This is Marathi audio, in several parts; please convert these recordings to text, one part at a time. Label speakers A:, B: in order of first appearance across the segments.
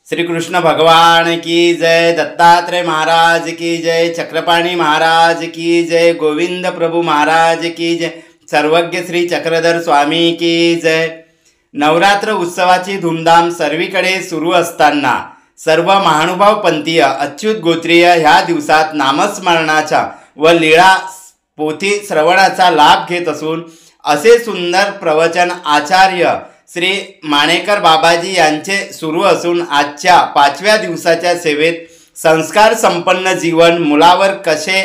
A: श्री कृष्ण भगवान की जय, दत्तात्रेय महाराज की जय, चक्रपाणी महाराज की जय, गोविंद प्रभु महाराज की जय, सर्वज्ञ श्री चक्रधर स्वामी की जय। नवरात्र उत्सवाची धूमधाम सर्वीकडे सुरू असताना सर्व महानुभाव पंथीय अच्युत गोत्रीय ह्या दिवसात नामस्मरणाचा व लीळा पोथी श्रवणाचा लाभ घेत असून असे सुंदर प्रवचन आचार्य श्री माणेकर बाबाजी यांचे सुरू असून आजच्या 5व्या दिवसाच्या सेवेत संस्कार संपन्न जीवन मुलावर कसे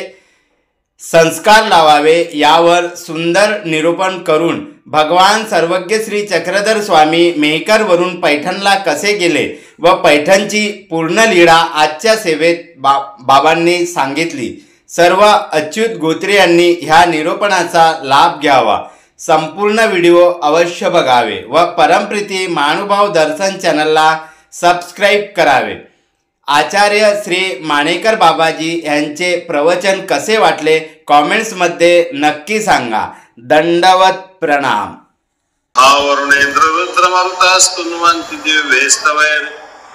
A: संस्कार लावावे यावर सुंदर निरूपण करून भगवान सर्वज्ञ श्री चक्रधर स्वामी मेहकरवरून पैठणला कसे गेले व पैठणची पूर्ण लीळा आजच्या सेवेत बाबांनी सांगितली। सर्व अच्युत गोत्रे यांनी ह्या निरूपणाचा लाभ घ्यावा। संपूर्ण व्हिडिओ अवश्य बघावे व परमप्रीती महानुभाव दर्शन चॅनलला सबस्क्राईब करावे। आचार्य श्री माणेकर बाबाजी यांचे प्रवचन कसे वाटले कॉमेंट्समध्ये नक्की सांगा। दंडवत प्रणाम।
B: आवरुणेंद्र रुद्रमरुतास्तुन्वन्ति दिव्यैस्तवैर्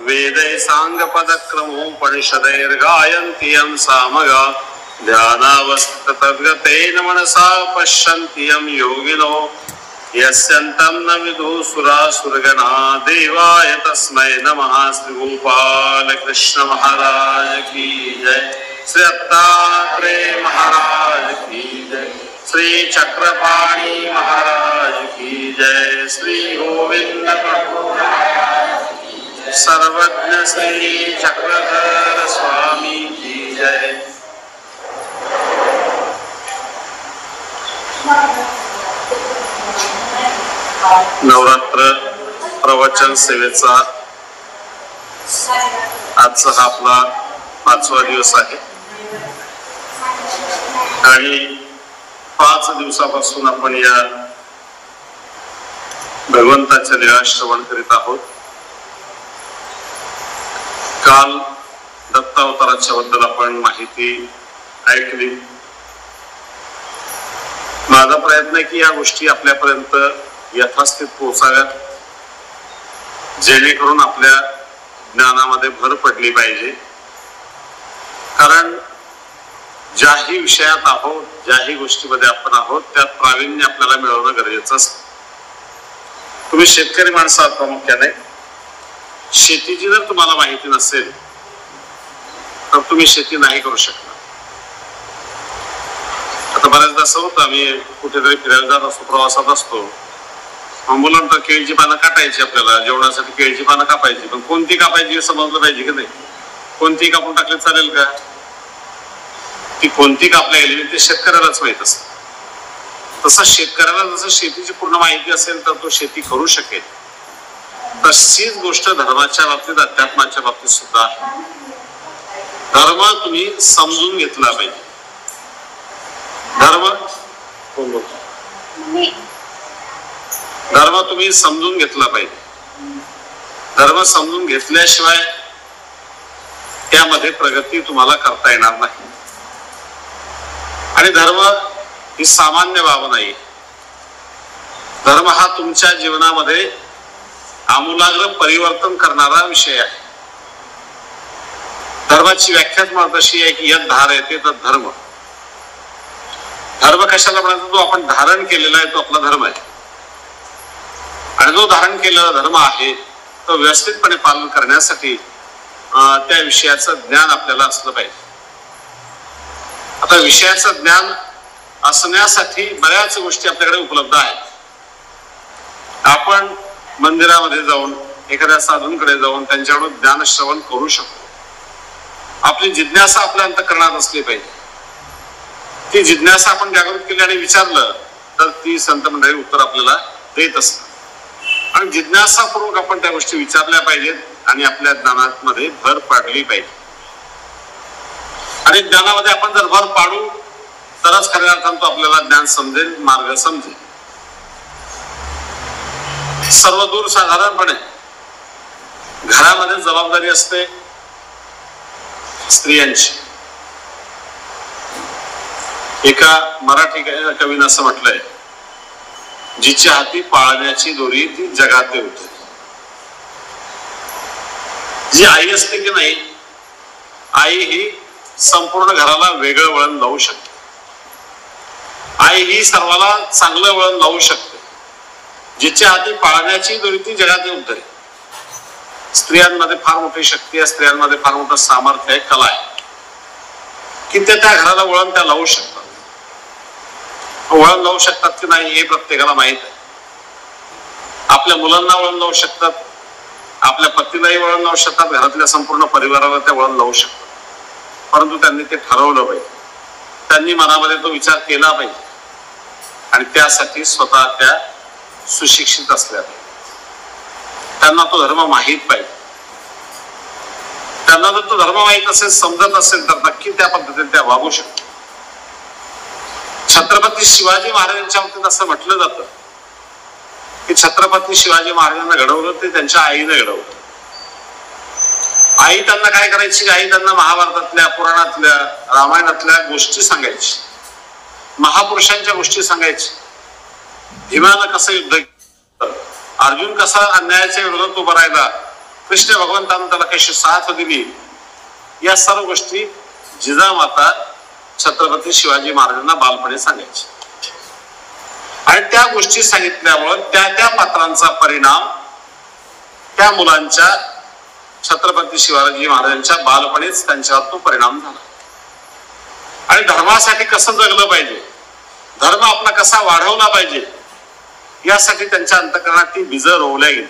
B: वेदै साङ्गपदक्रमोपनिषदैर् गायन्ति यं सामगा ध्यानावस्थिततद्गतेन मनसा पश्यन्ति यं योगिनो यस्यन्तं न विदुसुरासुरगणा देवाय तस्मै नमः। श्री गोपाल कृष्ण महाराज की जय, श्री दत्तात्रेय महाराज की जय, श्री चक्रपाणी महाराज की जय, श्री गोविंद प्रभु सर्वज्ञ श्री चक्रधर स्वामी की जय। नवरात्र प्रवचन सेवेचा आजचा हा आपला 5वा दिवस आहे आणि 5 दिवसापासून आपण या भगवंताच्या लीळा श्रवण करीत आहोत। काल दत्तावताराच्या बद्दल आपण माहिती ऐकली। माझा प्रयत्न आहे की या गोष्टी आपल्यापर्यंत यथास्थित पोहोचाव्यात, जेणेकरून आपल्या ज्ञानामध्ये भर पडली पाहिजे। कारण ज्याही विषयात आहोत, ज्याही गोष्टीमध्ये आपण आहोत, त्यात प्रावीण्य आपल्याला मिळवणं गरजेचं असतं। तुम्ही शेतकरी माणसं आहात प्रामुख्याने, शेतीची जर तुम्हाला माहिती नसेल तर तुम्ही शेती नाही करू शकणार। आता बऱ्याचदा असं होतं, आम्ही कुठेतरी फिरायला जात असतो, प्रवासात असतो, मुलांना केळीची पानं काटायची, आपल्याला जेवणासाठी केळीची पानं कापायची, पण कोणती कापायची हे समजलं पाहिजे की नाही। कोणती कापून टाकली चालेल का? ती कोणती कापल्या गेली ते शेतकऱ्यालाच माहित असतं। तसं शेतकऱ्याला जसं शेतीची पूर्ण माहिती असेल तर तो शेती करू शकेल, तशीच गोष्ट धर्माच्या बाबतीत, अध्यात्माच्या बाबतीत सुद्धा आहे। धर्म तुम्ही समजून घेतला पाहिजे। धर्म तुम्ही समजून घेतला पाहिजे। धर्म समजून घेतल्याशिवाय त्यामध्ये प्रगती तुम्हाला करता येणार नाही। आणि धर्म ही सामान्य बाब नाही। धर्म हा तुमच्या जीवनामध्ये आमूलाग्र परिवर्तन करणारा विषय आहे। धर्माची व्याख्याच म्हणत अशी आहे की यद धारयते तद धर्म। धर्म कशाला म्हणायचं? जो आपण धारण केलेला आहे तो आपला धर्म आहे, आणि जो धारण केलेला धर्म आहे तो व्यवस्थितपणे पालन करण्यासाठी त्या विषयाचं ज्ञान आपल्याला असलं पाहिजे। आता विषयाचं ज्ञान असण्यासाठी बऱ्याच गोष्टी आपल्याकडे उपलब्ध आहेत। आपण मंदिरामध्ये जाऊन, एखाद्या साधूंकडे जाऊन त्यांच्याकडून ज्ञान श्रवण करू शकतो। आपली जिज्ञासा आपल्या अंतःकरणात असली पाहिजे। ती जिज्ञासा आपण जागृत केली आणि विचारलं तर ती संत मंडळी उत्तर आपल्याला देत असतात। आणि जिज्ञासापूर्वक आपण त्या गोष्टी विचारल्या पाहिजेत आणि आपल्या ज्ञानामध्ये भर पाडली पाहिजे। आणि ज्ञानामध्ये आपण जर भर पाडू तरच खऱ्या अर्थानं तो आपल्याला ज्ञान समजेल, मार्ग समजेल। सर्वदूर साधारणपणे घरामध्ये जबाबदारी असते स्त्रियांची। एका मराठी कवीनं असं म्हटलंय, जिच्या हाती पाळण्याची दोरी ती जगात होते। जी आई असते की नाही, आई ही संपूर्ण घराला वेगळं वळण लावू शकते. आई ही सर्वाला चांगलं वळण लावू शकते. जिच्या हाती पाळण्याची दोरी ती जगात येऊन तरी. स्त्रियांमध्ये फार मोठी शक्ती आहे, स्त्रियांमध्ये फार मोठं सामर्थ्य आहे, कला आहे की त्या घराला वळण त्या लावू शकतात. वळण लावू शकतात की नाही हे प्रत्येकाला माहित आहे. आपल्या मुलांना वळण लावू शकतात, आपल्या पतीलाही वळण लावू शकतात, घरातल्या संपूर्ण परिवाराला त्या वळण लावू शकतात. परंतु त्यांनी ते ठरवलं पाहिजे, त्यांनी मनामध्ये तो विचार केला पाहिजे आणि त्यासाठी स्वतः त्या सुशिक्षित असल्या पाहिजे. त्यांना तो धर्म माहीत पाहिजे. त्यांना जर तो धर्म माहीत असेल, समजत असेल तर नक्की त्या पद्धतीने त्या वागू शकतात. छत्रपती शिवाजी महाराजांच्या बाबतीत असं म्हटलं जातं की छत्रपती शिवाजी महाराजांना घडवलं ते त्यांच्या आईने घडवलं. आई त्यांना काय करायची, आई त्यांना महाभारतातल्या, पुराणातल्या, रामायणातल्या गोष्टी सांगायची, महापुरुषांच्या गोष्टी सांगायची. भीमानं कसं युद्ध केलं, अर्जुन कसा अन्यायाच्या विरोधात उभा राहिला, कृष्ण भगवंतानं त्याला कशी साथ दिली, या सर्व गोष्टी जिजामाता छत्रपती शिवाजी महाराजांना बालपणी सांगायची. आणि त्या गोष्टी सांगितल्यामुळे त्या पात्रांचा परिणाम त्या मुलांच्या छत्रपती शिवाजी महाराजांच्या बालपणीच त्यांच्यावर तो परिणाम झाला. आणि धर्मासाठी कसं जगलं पाहिजे, धर्म आपला कसा वाढवला पाहिजे, यासाठी त्यांच्या अंतःकरणात ती बीज रोवल्या गेली.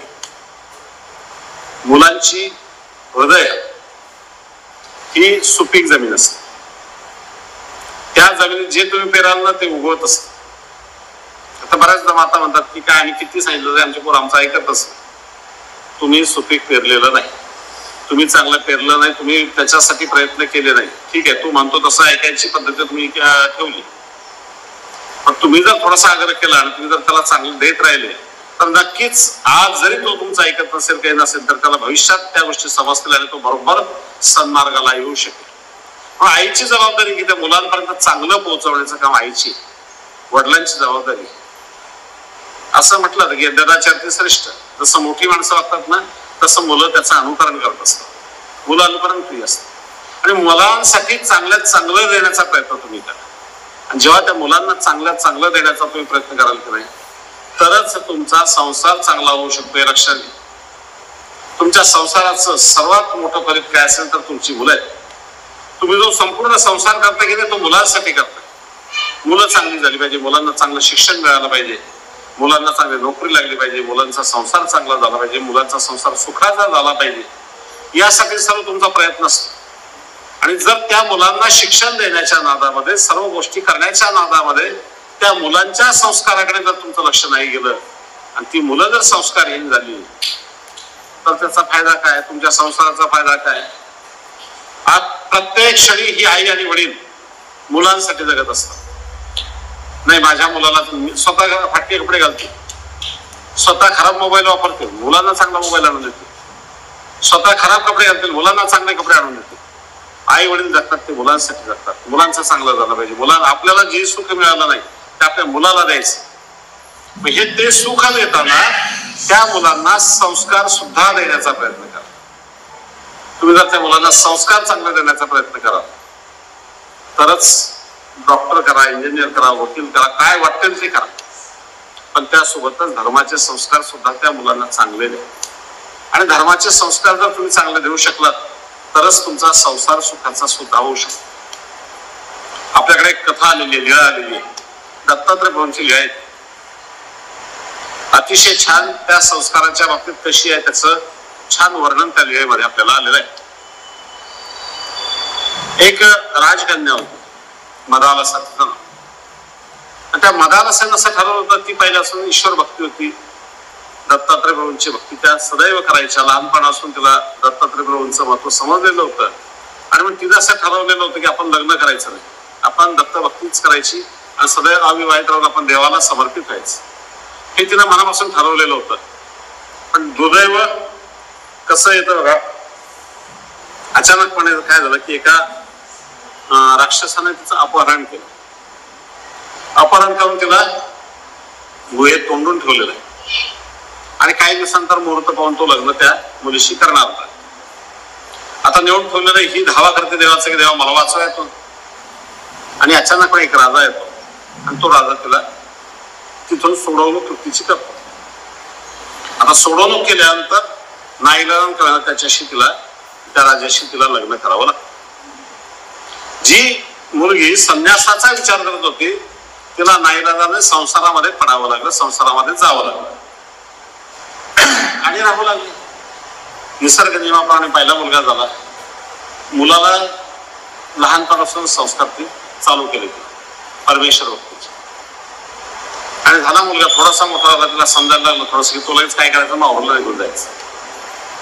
B: मुलांची हृदय ही सुपीक जमीन असते. त्या जमिनीत जे तुम्ही पेराल ना ते उगवत असत. आता बऱ्याचदा माता म्हणतात की काय आणि किती सांगितलं तरी आमचे पोर आमचं ऐकत असत. तुम्ही सुपीक पेरलेलं नाही, तुम्ही चांगलं पेरलं नाही, तुम्ही त्याच्यासाठी प्रयत्न केले नाही. ठीक आहे, तू म्हणतो तसं ऐकायची पद्धत तुम्ही ठेवली, पण तुम्ही जर थोडासा आग्रह केला आणि तुम्ही जर त्याला चांगलं देत राहिले तर नक्कीच आज जरी तो तुमचं ऐकत नसेल, काही नसेल, तर त्याला भविष्यात त्या गोष्टी समजतील आणि तो बरोबर सन्मार्गाला येऊ शकेल. पण आईची जबाबदारी की त्या मुलांपर्यंत चांगलं पोहोचवण्याचं काम आईची, वडिलांची जबाबदारी. असं म्हटलं की यज्ञाचार्य श्रेष्ठ. जसं मोठी माणसं वागतात ना तसं मुलं त्याचं अनुकरण करत असतात. मुलं अनुकरण प्रिय असतात आणि मुलांसाठी चांगल्यात चांगलं देण्याचा प्रयत्न तुम्ही करा. आणि जेव्हा त्या मुलांना चांगल्यात चांगलं देण्याचा तुम्ही प्रयत्न कराल की नाही, तरच तुमचा संसार चांगला होऊ शकतो. हे लक्षात घ्या. तुमच्या संसाराचं सर्वात मोठं फलित काय असेल तर तुमची मुलं आहेत. तुम्ही जो संपूर्ण संसार करता की नाही तो मुलांसाठी करता. मुलं चांगली झाली पाहिजे, मुलांना चांगलं शिक्षण मिळालं पाहिजे, मुलांना चांगली नोकरी लागली पाहिजे, मुलांचा संसार चांगला झाला पाहिजे, मुलांचा संसार सुखाचा झाला पाहिजे, यासाठी सर्व तुमचा प्रयत्न असतो. आणि जर त्या मुलांना शिक्षण देण्याच्या नादामध्ये, सर्व गोष्टी करण्याच्या नादामध्ये त्या मुलांच्या संस्काराकडे जर तुमचं लक्ष नाही गेलं आणि ती मुलं जर संस्कारहीन झाली तर त्याचा फायदा काय, तुमच्या संसाराचा फायदा काय. आज प्रत्येक क्षणी ही आई आणि वडील मुलांसाठी जगत असतात. नाही माझ्या मुलाला स्वतः फाटके कपडे घालते, स्वतः खराब मोबाईल वापरते, मुलांना चांगला मोबाईल आणून देते, स्वतः खराब कपडे घालतील, मुलांना चांगले कपडे आणून देते. आई वडील जगतात ते मुलांसाठी जगतात. मुलांचं चांगलं झालं पाहिजे. मुलांना आपल्याला जे सुख मिळालं नाही ते आपल्या मुलाला द्यायचं. हे ते सुख देताना त्या मुलांना संस्कार सुद्धा देण्याचा प्रयत्न करा. तुम्ही जर त्या मुलांना संस्कार चांगले देण्याचा प्रयत्न करा तरच डॉक्टर करा, इंजिनियर करा, वकील करा, काय वाटेल ते करा, पण त्यासोबतच धर्माचे संस्कार सुद्धा त्या मुलांना चांगले द्या. आणि धर्माचे संस्कार जर तुम्ही चांगले देऊ शकलात तरच तुमचा संसार सुखाचा सुद्धा होऊ शकतो. आपल्याकडे एक कथा आलेली आहे, लीळा आलेली आहे, दत्तात्रय प्रभूंची लीळा आहे. अतिशय छान त्या संस्काराच्या बाबतीत कशी आहे त्याचं छान वर्णन त्या लीळेमध्ये आपल्याला आलेलं आहे. एक राजकन्या होती, मदालसा तिचं नाव. आणि त्या मदालसाने असं ठरवलं होतं की पहिल्यापासून ईश्वर भक्ती होती, दत्तात्रय प्रभूंची भक्ती त्या सदैव करायच्या. लहानपणापासून तिला दत्तात्रय प्रभूंचं महत्व समजलेलं होतं आणि मग तिनं असं ठरवलेलं होतं की आपण लग्न करायचं नाही, आपण दत्त भक्तीच करायची आणि सदैव अविवाहित राहून आपण देवाला समर्पित व्हायचं, हे तिनं मनापासून ठरवलेलं होतं. पण दुर्दैव कसं येतं बघा, अचानकपणे काय झालं की एका राक्षसाने तिचं अपहरण केलं. अपहरण करून तिला गुहेत कोंडून ठेवलेलं आहे आणि काही दिवसांतर मुहूर्त पाहून तो लग्न त्या मुलीशी करणार होता. आता नेऊन ठेवलेलं ही धावा करते देवाचं की देवा मला वाचवा येतो. आणि अचानक एक राजा येतो आणि तो राजा तिला तिथून सोडवणूक तिची करतो. आता सोडवणूक केल्यानंतर नाईलाजाने कळलं त्याच्याशी तिला त्या राजाशी तिला लग्न करावं लागतं. जी मुलगी संन्यासाचा विचार करत होती तिला नाईलाजाने संसारामध्ये पडावं लागलं, संसारामध्ये जावं लागलं आणि राहू लागले. निसर्ग नियमाप्रमाणे पहिला मुलगा झाला. मुलाला लहानपणापासून संस्कार ती चालू केले परमेश्वर भक्तीचे. आणि झाला मुलगा थोडासा मोठा झाला, तिला समजायला लागलं थोडस की तुला काय करायचं, माहूरला निघून जायचं.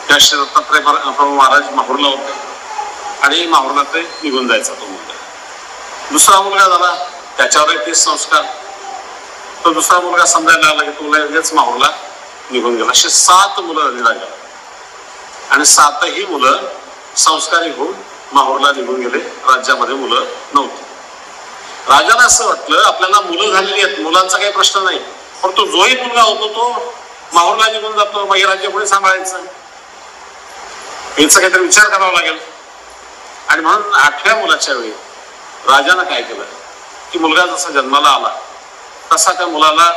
B: त्या दत्तात्रय प्रभू महाराज माहूरला होते आणि माहूरला ते निघून जायचा तो मुलगा. दुसरा मुलगा झाला, त्याच्यावर तेच संस्कार. तो दुसरा मुलगा समजायला लागला की तुला लगेच माहूरला निघून गेला. अशी 7 मुलं झाली राजा आणि 7ही मुलं संस्कारी होऊन माहूरला निघून गेले. राज्यामध्ये मुलं नव्हती. राजाला असं वाटलं आपल्याला मुलं झालेली आहेत, मुलांचा काही प्रश्न नाही, पण तो जोही मुलगा होतो तो माहूरला निघून जातो, मग हे राज्य कोणी सांभाळायचं, याचा काहीतरी विचार करावा लागेल. आणि म्हणून 8व्या मुलाच्या वेळी राजानं काय केलं की मुलगा जसा जन्माला आला तसा त्या मुलाला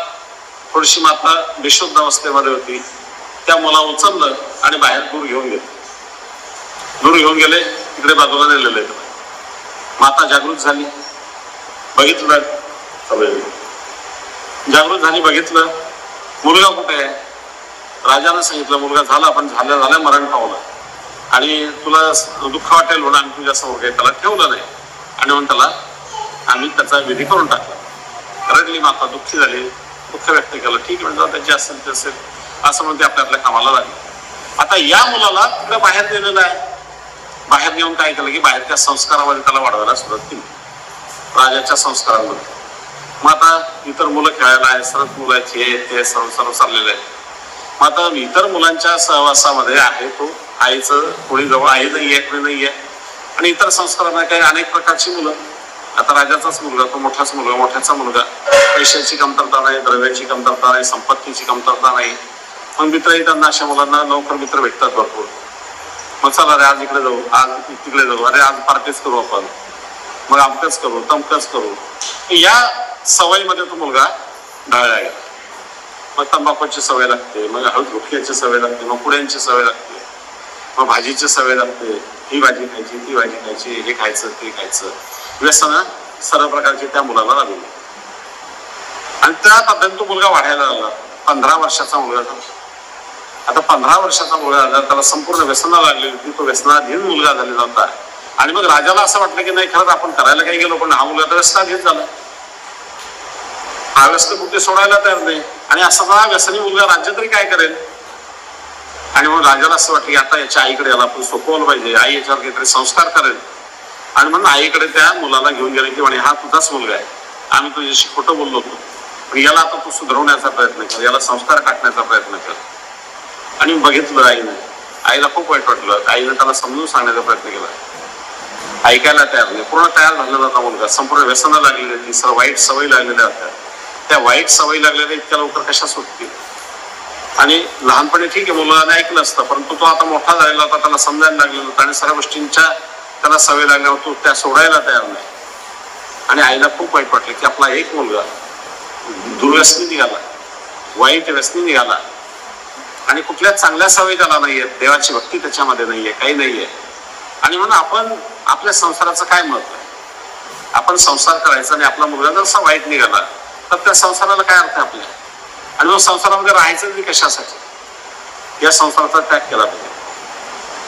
B: थोडीशी माता बेशुद्ध अवस्थेमध्ये होती, त्या मुला उचललं आणि बाहेर दूर घेऊन गेले. दूर घेऊन गेले तिकडे बाजूला नेलेले. माता जागृत झाली, बघितलं जागृत झाली, बघितलं मुलगा कुठे आहे. राजानं सांगितलं मुलगा झाला, पण झाल्या मरण पावलं आणि तुला दुःख वाटेल म्हणून आम्ही तुझ्या समोर काही त्याला ठेवलं नाही आणि म्हणून त्याला आम्ही त्याचा विधी करून टाकला. रडली माता, दुःखी झाली, दुःख व्यक्त केलं. ठीक म्हणजे त्याची असेल ते असेल असं म्हणते आपल्या कामाला लागले. आता या मुलाला तिकडे बाहेर नेलेलं आहे. बाहेर नेऊन काय केलं की बाहेरच्या संस्कारामध्ये त्याला वाढवायला सुरुवात केली, राजाच्या संस्कारांमध्ये. मग आता इतर मुलं खेळायला आहे, सर्व मुलाची हे ते सर्व चाललेलं आहे. मग आता इतर मुलांच्या सहवासामध्ये आहे तो आईचं कोणी जवळ आई नाहीये, कोणी नाहीये आणि इतर संस्कारांना काही अनेक प्रकारची मुलं. आता राजाचाच मुलगा, तो मोठाच मुलगा, मोठ्याचा मुलगा, पैशाची कमतरता नाही, द्रव्याची कमतरता नाही, संपत्तीची कमतरता नाही. मग मित्रही त्यांना अशा मुलांना लवकर मित्र भेटतात भरपूर. मग चला अरे आज इकडे जाऊ, आज तिकडे जाऊ, अरे आज पार्टीच करू आपण, मग अमकच करू तमकच करू. या सवयीमध्ये तो मुलगा ढाळला गेला. मग तंबाखूची सवय लागते, मग हळद गुटख्याची सवय लागते, मग पुड्यांची सवय लागते, मग भाजीची सवय लागते, ही भाजी खायची ती भाजी खायची, हे खायचं ते खायचं. व्यसन सर्व प्रकारची त्या मुलाला लागली आणि त्या पद्धतीने तो मुलगा वाढायला लागला. 15 वर्षाचा मुलगा झाला. आता 15 वर्षाचा मुलगा झाला, त्याला संपूर्ण व्यसना लागली होती. तो व्यसनाधीन मुलगा झालेला होता आणि मग राजाला असं वाटलं की नाही खरंच आपण करायला काही गेलो, पण हा मुलगा तर व्यसनाधीन झाला, हा व्यसन कुठे सोडायला तयार नाही आणि असा व्यसनी मुलगा राज्य तरी काय करेल. आणि मग राजाला असं वाटलं की आता याच्या आईकडे याला आपण सोपवलं पाहिजे, आई याच्यावर काहीतरी संस्कार करेल. आणि म्हणून आईकडे त्या मुलाला घेऊन गेले की म्हणे हा तुझाच मुलगा आहे, आम्ही तुझ्याशी खोटं बोललो होतो, पण याला आता तू सुधारवण्याचा प्रयत्न कर, याला संस्कार टाकण्याचा प्रयत्न कर. आणि बघितलं आईने, आईला खूप वाईट वाटलं. आईने त्याला समजून सांगण्याचा प्रयत्न केला, ऐकायला तयार नाही. पूर्ण तयार झालेला होता मुलगा, संपूर्ण व्यसना लागलेली होती, सर्व वाईट सवयी लागलेल्या होत्या. त्या वाईट सवयी लागलेल्या इतक्या लवकर कशा सुटतील. आणि लहानपणी ठीक आहे मुलाने ऐकलं असतं, परंतु तो आता मोठा झालेला होता, त्याला समजायला लागलेला होता आणि सर्व गोष्टींच्या त्याला सवय लागल्यावर तो त्या सोडायला तयार नाही. आणि आईला खूप वाईट वाटलं की आपला एक मुलगा दुर्व्यसनी निघाला, वाईट व्यसनी निघाला आणि कुठल्या चांगल्या सवयी त्याला नाहीये, देवाची भक्ती त्याच्यामध्ये नाहीये, काही नाहीये. आणि म्हणून आपण आपल्या संसाराचं काय महत्व आहे, आपण संसार करायचा आणि आपला मुलगा जर असा वाईट निघाला तर त्या संसाराला काय अर्थ आहे आपल्या. आणि मग संसारामध्ये राहायचं तरी कशासाठी, या संसाराचा त्याग केला पाहिजे.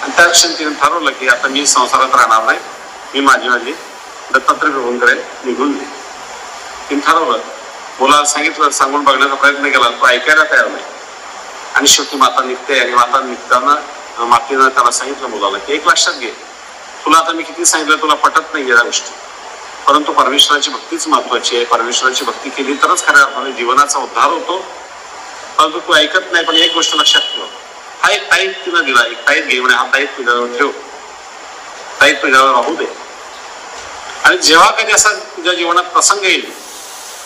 B: आणि त्या क्षणी तिने ठरवलं की आता मी संसारात राहणार नाही, मी माझी दत्तात्रय प्रभूंकडे निघून गेली. तिने ठरवलं, मुलाला सांगितलं, सांगून बघण्याचा प्रयत्न केला, तो ऐकायला तयार नाही. आणि शेवटी माता निघते आणि माता निघताना मातेनं त्याला सांगितलं मुलाला की एक लक्षात घे, तुला आता मी किती सांगितलं तुला पटत नाही या गोष्टी, परंतु परमेश्वराची भक्तीच महत्वाची आहे. परमेश्वराची भक्ती केली तरच खऱ्या अर्थाने जीवनाचा उद्धार होतो. परंतु तू ऐकत नाही. पण एक गोष्ट लक्षात ठेव, हा एक ताईत तिनं दिला, एक ताईत घे म्हणे, हा ताईत तुझ्यावर ठेव, ताईत तुझ्यावर राहू दे. आणि जेव्हा कधी असा तुझ्या जीवनात प्रसंग येईल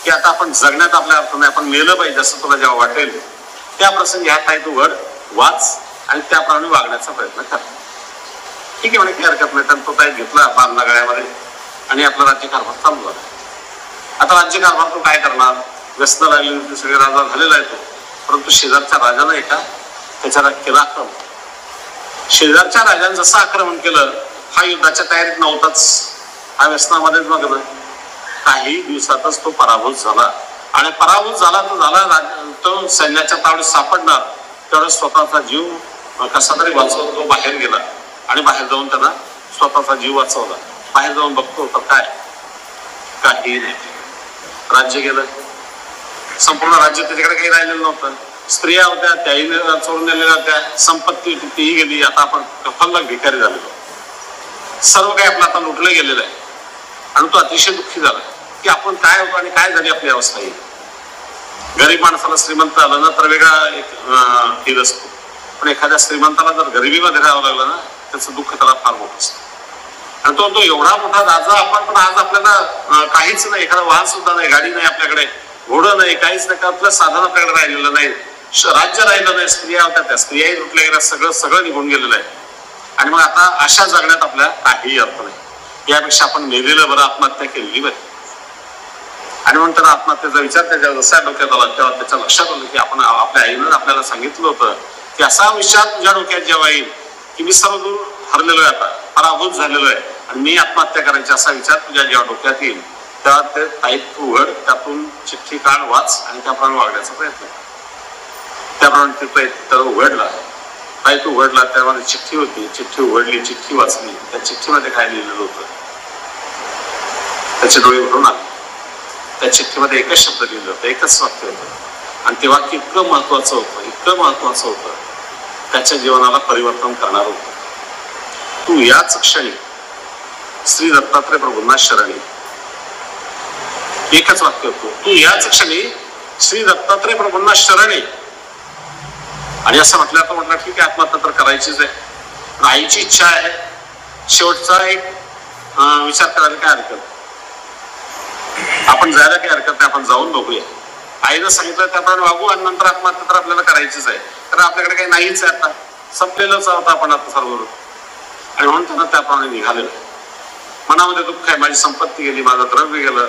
B: की आता आपण जगण्यात आपल्या अर्थाने आपण मेलं पाहिजे असं तुला जेव्हा वाटेल, त्या प्रसंगी हा ताईत उघड, वाच आणि त्याप्रमाणे वागण्याचा प्रयत्न कर. ठीक आहे म्हणे, काही हरकत नाही. त्यानं तो ताईत घेतला बांधला गळ्यामध्ये आणि आपला राज्यकारभार चालू झाला. आता राज्यकारभार तो काय करणार, व्यस्त लागलेले ते सगळे राजा झालेला आहे तो. परंतु शेजारच्या राजानं एका त्याच्यावर केलं आक्रमण. शेजारच्या राजाने जसं आक्रमण केलं, हा युद्धाच्या तयारीत नव्हताच, हा व्यसनामध्येच बघ ना, काही दिवसातच तो पराभूत झाला. आणि पराभूत झाला तर झाला, तो सैन्याच्या तावडीत सापडणार तेवढा स्वतःचा जीव कसा तरी वाचवून तो बाहेर गेला. आणि बाहेर जाऊन त्यांना स्वतःचा जीव वाचवला. बाहेर जाऊन बघतो तर काय, काही नाही. राज्य गेलं, संपूर्ण राज्य त्याच्याकडे काही राहिलेलं नव्हतं. स्त्रिया होत्या त्याही चोरून नेलेल्या होत्या, संपत्ती होती तीही गेली. आता आपण कफल्लक भिकारी झालेलो, सर्व काही आपलं आता लुटलं गेलेलं आहे. आणि तो अतिशय दुःखी झाला की आपण काय होतो आणि काय झाली आपली अवस्था. ही गरीब माणसाला श्रीमंत आलं ना तर वेगळा एक फील असतो, पण एखाद्या श्रीमंताला जर गरिबीमध्ये राहावं लागलं ना त्याचं दुःख त्याला फार मोठं असतं. आणि तो एवढा मोठा राजा आपण, पण आज आपल्याला काहीच नाही, एखादं वाहन सुद्धा नाही, गाडी नाही आपल्याकडे, घोडं नाही, काहीच नाही, आपलं साधन आपल्याकडे राहिलेलं नाही, राज्य राहिलं नाही, स्त्रिया होत्या त्या स्त्रियाही लुटल्या गेल्या, सगळं निघून गेलेलं आहे. आणि मग आता अशा जगण्यात आपल्या काहीही अर्थ नाही. यापेक्षा आपण मेलेलं बरं, आत्महत्या केलेली बरं. आणि म्हणून त्याला आत्महत्येचा विचार त्याच्या जसा डोक्यात आला तेव्हा त्याच्या लक्षात आलं की आपण आपल्या आईनं आपल्याला सांगितलं होतं की असा विचार तुझ्या डोक्यात जेव्हा येईल की मी सर्व दूर हरलेलो आहे, आता पराभूत झालेलो आहे आणि मी आत्महत्या करायची, असा विचार तुझ्या जेव्हा डोक्यात येईल तेव्हा ते ताईत तू उघड, त्यातून चिठ्ठी काढ, वाच आणि त्याप्रमाणे वागण्याचा प्रयत्न कर. त्याप्रमाणे ते त्याला उघडला, ताईत उघडला, त्यामध्ये चिठ्ठी होती, चिठ्ठी उघडली, चिठ्ठी वाचली. त्या चिठ्ठीमध्ये काय लिहिलेलं होतं त्याचे डोळे भरून आले. त्या चिठ्ठीमध्ये एकच शब्द लिहिलं होतं, एकच वाक्य होतं. आणि ते वाक्य इतकं महत्वाचं होतं, इतकं महत्वाचं होतं, त्याच्या जीवनाला परिवर्तन करणार होतं. तू याच क्षणी श्री दत्तात्रय प्रभूंना शरणी. एकच वाक्य होतं, तू याच क्षणी श्री दत्तात्रय प्रभूंना शरणी. आणि असं म्हटलं म्हटलं ठीक आहे, आत्महत्या तर करायचीच आहे, पण आईची इच्छा आहे, शेवटचा एक विचार करायला काय हरकत, आपण जायला काही हरकत नाही, आपण जाऊन बघूया. आईनं सांगितलं त्याप्रमाणे वागू आणि नंतर आत्महत्या तर आपल्याला करायचीच आहे, कारण आपल्याकडे काही नाहीच आहे, आता संपलेलंच आहोत आपण आता सर्व. आणि म्हणून त्यांना त्याप्रमाणे निघालेलं. मनामध्ये दुःख आहे, माझी संपत्ती गेली, माझं द्रव्य गेलं,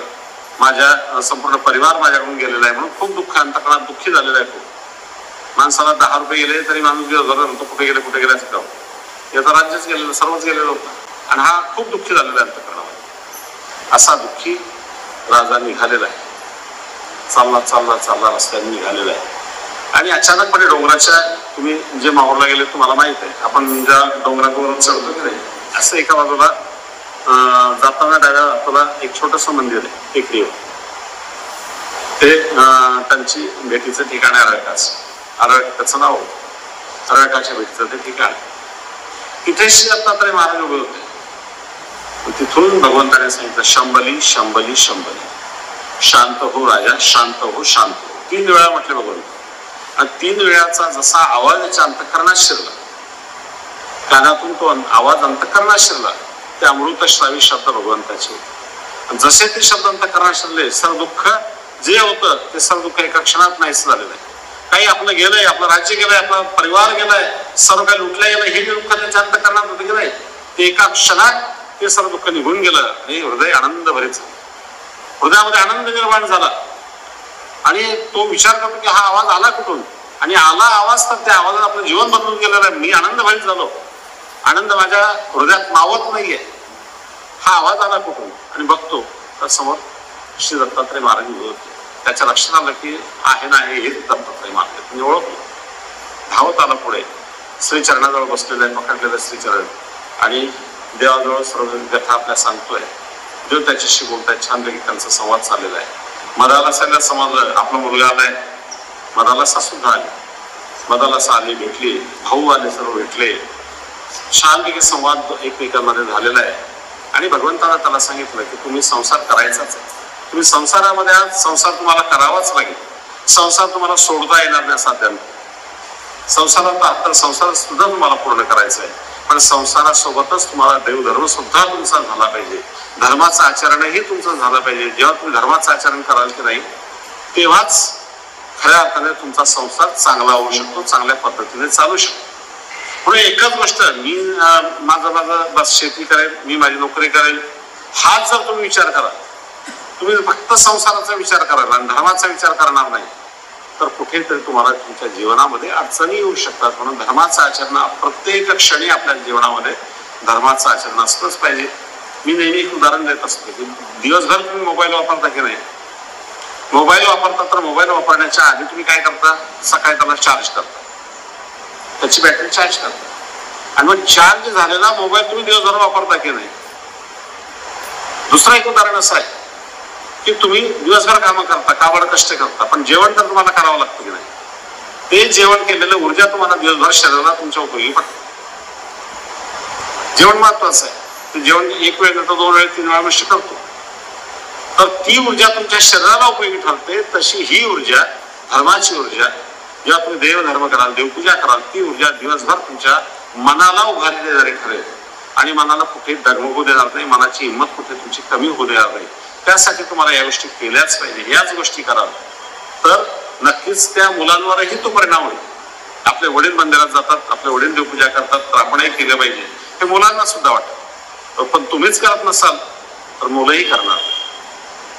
B: माझ्या संपूर्ण परिवार माझ्याकडून गेलेला आहे, म्हणून खूप दुःख, अंतःकरणात दुःखी झालेलं आहे खूप. माणसाला 10 रुपये गेले तरी माणूस तो कुठे गेले असं का, याचं राज्यच गेलेलं, सर्वच गेलेलं होतं. आणि हा खूप दुःखी झालेला आहे अंतःकरणामध्ये. असा दुःखी राजा निघालेला आहे, चालला रस्त्याने निघालेला आहे. आणि अचानकपणे डोंगराच्या, तुम्ही जे माहूरला गेले तुम्हाला माहित आहे, आपण ज्या डोंगरावरून चढतो की नाही, असं एका बाजूला जाताना डाव्या बाजूला एक छोटस मंदिर आहे टेकडीवर. ते त्यांची भेटीचं ठिकाण आहे अरळक, त्याचं नाव होतं अरळकाच्या भेटीचं ते ठिकाण. तिथे श्री दत्तात्रय महाराज उभे होते. तिथून भगवंताने सांगितलं शंभली शंभली शंभली, शांत हो राजा, शांत हो, शांत हो. 3 वेळा म्हटले भगवंत. आणि 3 वेळाचा जसा आवाज त्याच्या अंतःकरणात शिरला, कानातून तो आवाज अंतःकरणात शिरला, ते अमृतश्रावी शब्द भगवंताचे होते. जसे ते शब्द अंतःकरणात शिरले, सर्व दुःख जे होतं ते सर्व दुःख एका क्षणात नाहीच झालेलं आहे. काही आपलं गेलंय, आपलं राज्य गेलंय, आपला परिवार गेलाय, सर्व काही लुटलं गेलं, हे जे दुःख त्याच्या अंतःकरणात होतं की नाही, ते एका क्षणात ते सर्व दुःख निघून गेलं आणि हृदय आनंद भरीत, हृदयामध्ये आनंद निर्माण झाला. आणि तो विचार करतो की हा आवाज आला कुठून, आणि आला आवाज तर त्या आवाजात आपलं जीवन बदलून गेलेलं आहे. मी आनंद भरीत झालो, आनंद माझ्या हृदयात मावत नाहीये, हा आवाज आला कुठून. आणि बघतो तर समोर श्री दत्तात्रय महाराज उभे होते. त्याच्या लक्षात आलं की आहे ना, हेच दत्तात्रय महाराज. मी ओळखलो, धावत आला पुढे, श्री चरणाजवळ बसलेलं आहे, पकडलेलं श्रीचरण, आणि देवाजवळ सर्व कथा आपल्या सांगतोय. देव त्याच्याशी बोलताय, छानपैकी त्यांचा संवाद चाललेला आहे. मदाला सगळं समजलं, आपला मुलगा आलाय, मदाला सुद्धा आली, मदाला आली, भेटली, भाऊ आले, सर्व भेटले, छानपैकी संवाद एकमेकांमध्ये झालेला आहे. आणि भगवंताला त्याला सांगितलं की तुम्ही संसार करायचाच आहे, तुम्ही संसारामध्ये आहात, संसार तुम्हाला करावाच लागेल, संसार तुम्हाला सोडता येणार नाही साध्यानं. संसारात संसार सुद्धा तुम्हाला पूर्ण करायचा आहे, पण संसारासोबतच तुम्हाला देवधर्म सुद्धा तुमचा झाला पाहिजे, धर्माचं आचरणही तुमचं झालं पाहिजे. जेव्हा तुम्ही धर्माचं आचरण कराल की नाही, तेव्हाच खऱ्या अर्थाने तुमचा संसार चांगला होऊ शकतो, चांगल्या पद्धतीने चालू शकतो. म्हणून एकच गोष्ट, मी माझं बस शेती करेल, मी माझी नोकरी करेल, हाच जर तुम्ही विचार करा, तुम्ही फक्त संसाराचा विचार कराल आणि धर्माचा विचार करणार नाही, तर कुठेतरी तुम्हाला तुमच्या जीवनामध्ये अडचणी येऊ शकतात. म्हणून धर्माचं आचरण प्रत्येक क्षणी आपल्या जीवनामध्ये धर्माचं आचरण असलंच पाहिजे. मी नेहमी एक उदाहरण देत असतो की दिवसभर तुम्ही मोबाईल वापरता की नाही, मोबाईल वापरता तर मोबाईल वापरण्याच्या आधी तुम्ही काय करता, सकाळी त्याला चार्ज करता, त्याची बॅटरी चार्ज करता, आणि मग चार्ज झालेला मोबाईल तुम्ही दिवसभर वापरता की नाही. दुसरं एक उदाहरण असं आहे की तुम्ही दिवसभर कामं करता, काबड कष्ट करता, पण जेवण तर तुम्हाला करावं लागतं की नाही. ते जेवण केलेलं ऊर्जा तुम्हाला दिवसभर शरीराला तुमच्या उपयोगी पडते. जेवण महत्वाचं आहे. ते जेवण एक वेळ नंतर 2 वेळ 3 वेळा मनुष्य करतो, तर ती ऊर्जा तुमच्या शरीराला उपयोगी ठरते. तशी ही ऊर्जा, धर्माची ऊर्जा, जेव्हा तुम्ही देवधर्म कराल, देवपूजा कराल, ती ऊर्जा दिवसभर तुमच्या मनाला उभारी देणारी ठरेल आणि मनाला कुठे डगमगू देणार नाही, मनाची हिंमत कुठे तुमची कमी होऊ देणार नाही. त्यासाठी तुम्हाला या गोष्टी केल्याच पाहिजे. याच गोष्टी कराल तर नक्कीच त्या मुलांवरही तो परिणाम होईल. आपले वडील मंदिरात जातात, आपले वडील देवपूजा करतात, तर आपणही केलं पाहिजे हे मुलांना सुद्धा वाटतं. पण तुम्हीच करत नसाल तर मुलंही करणार.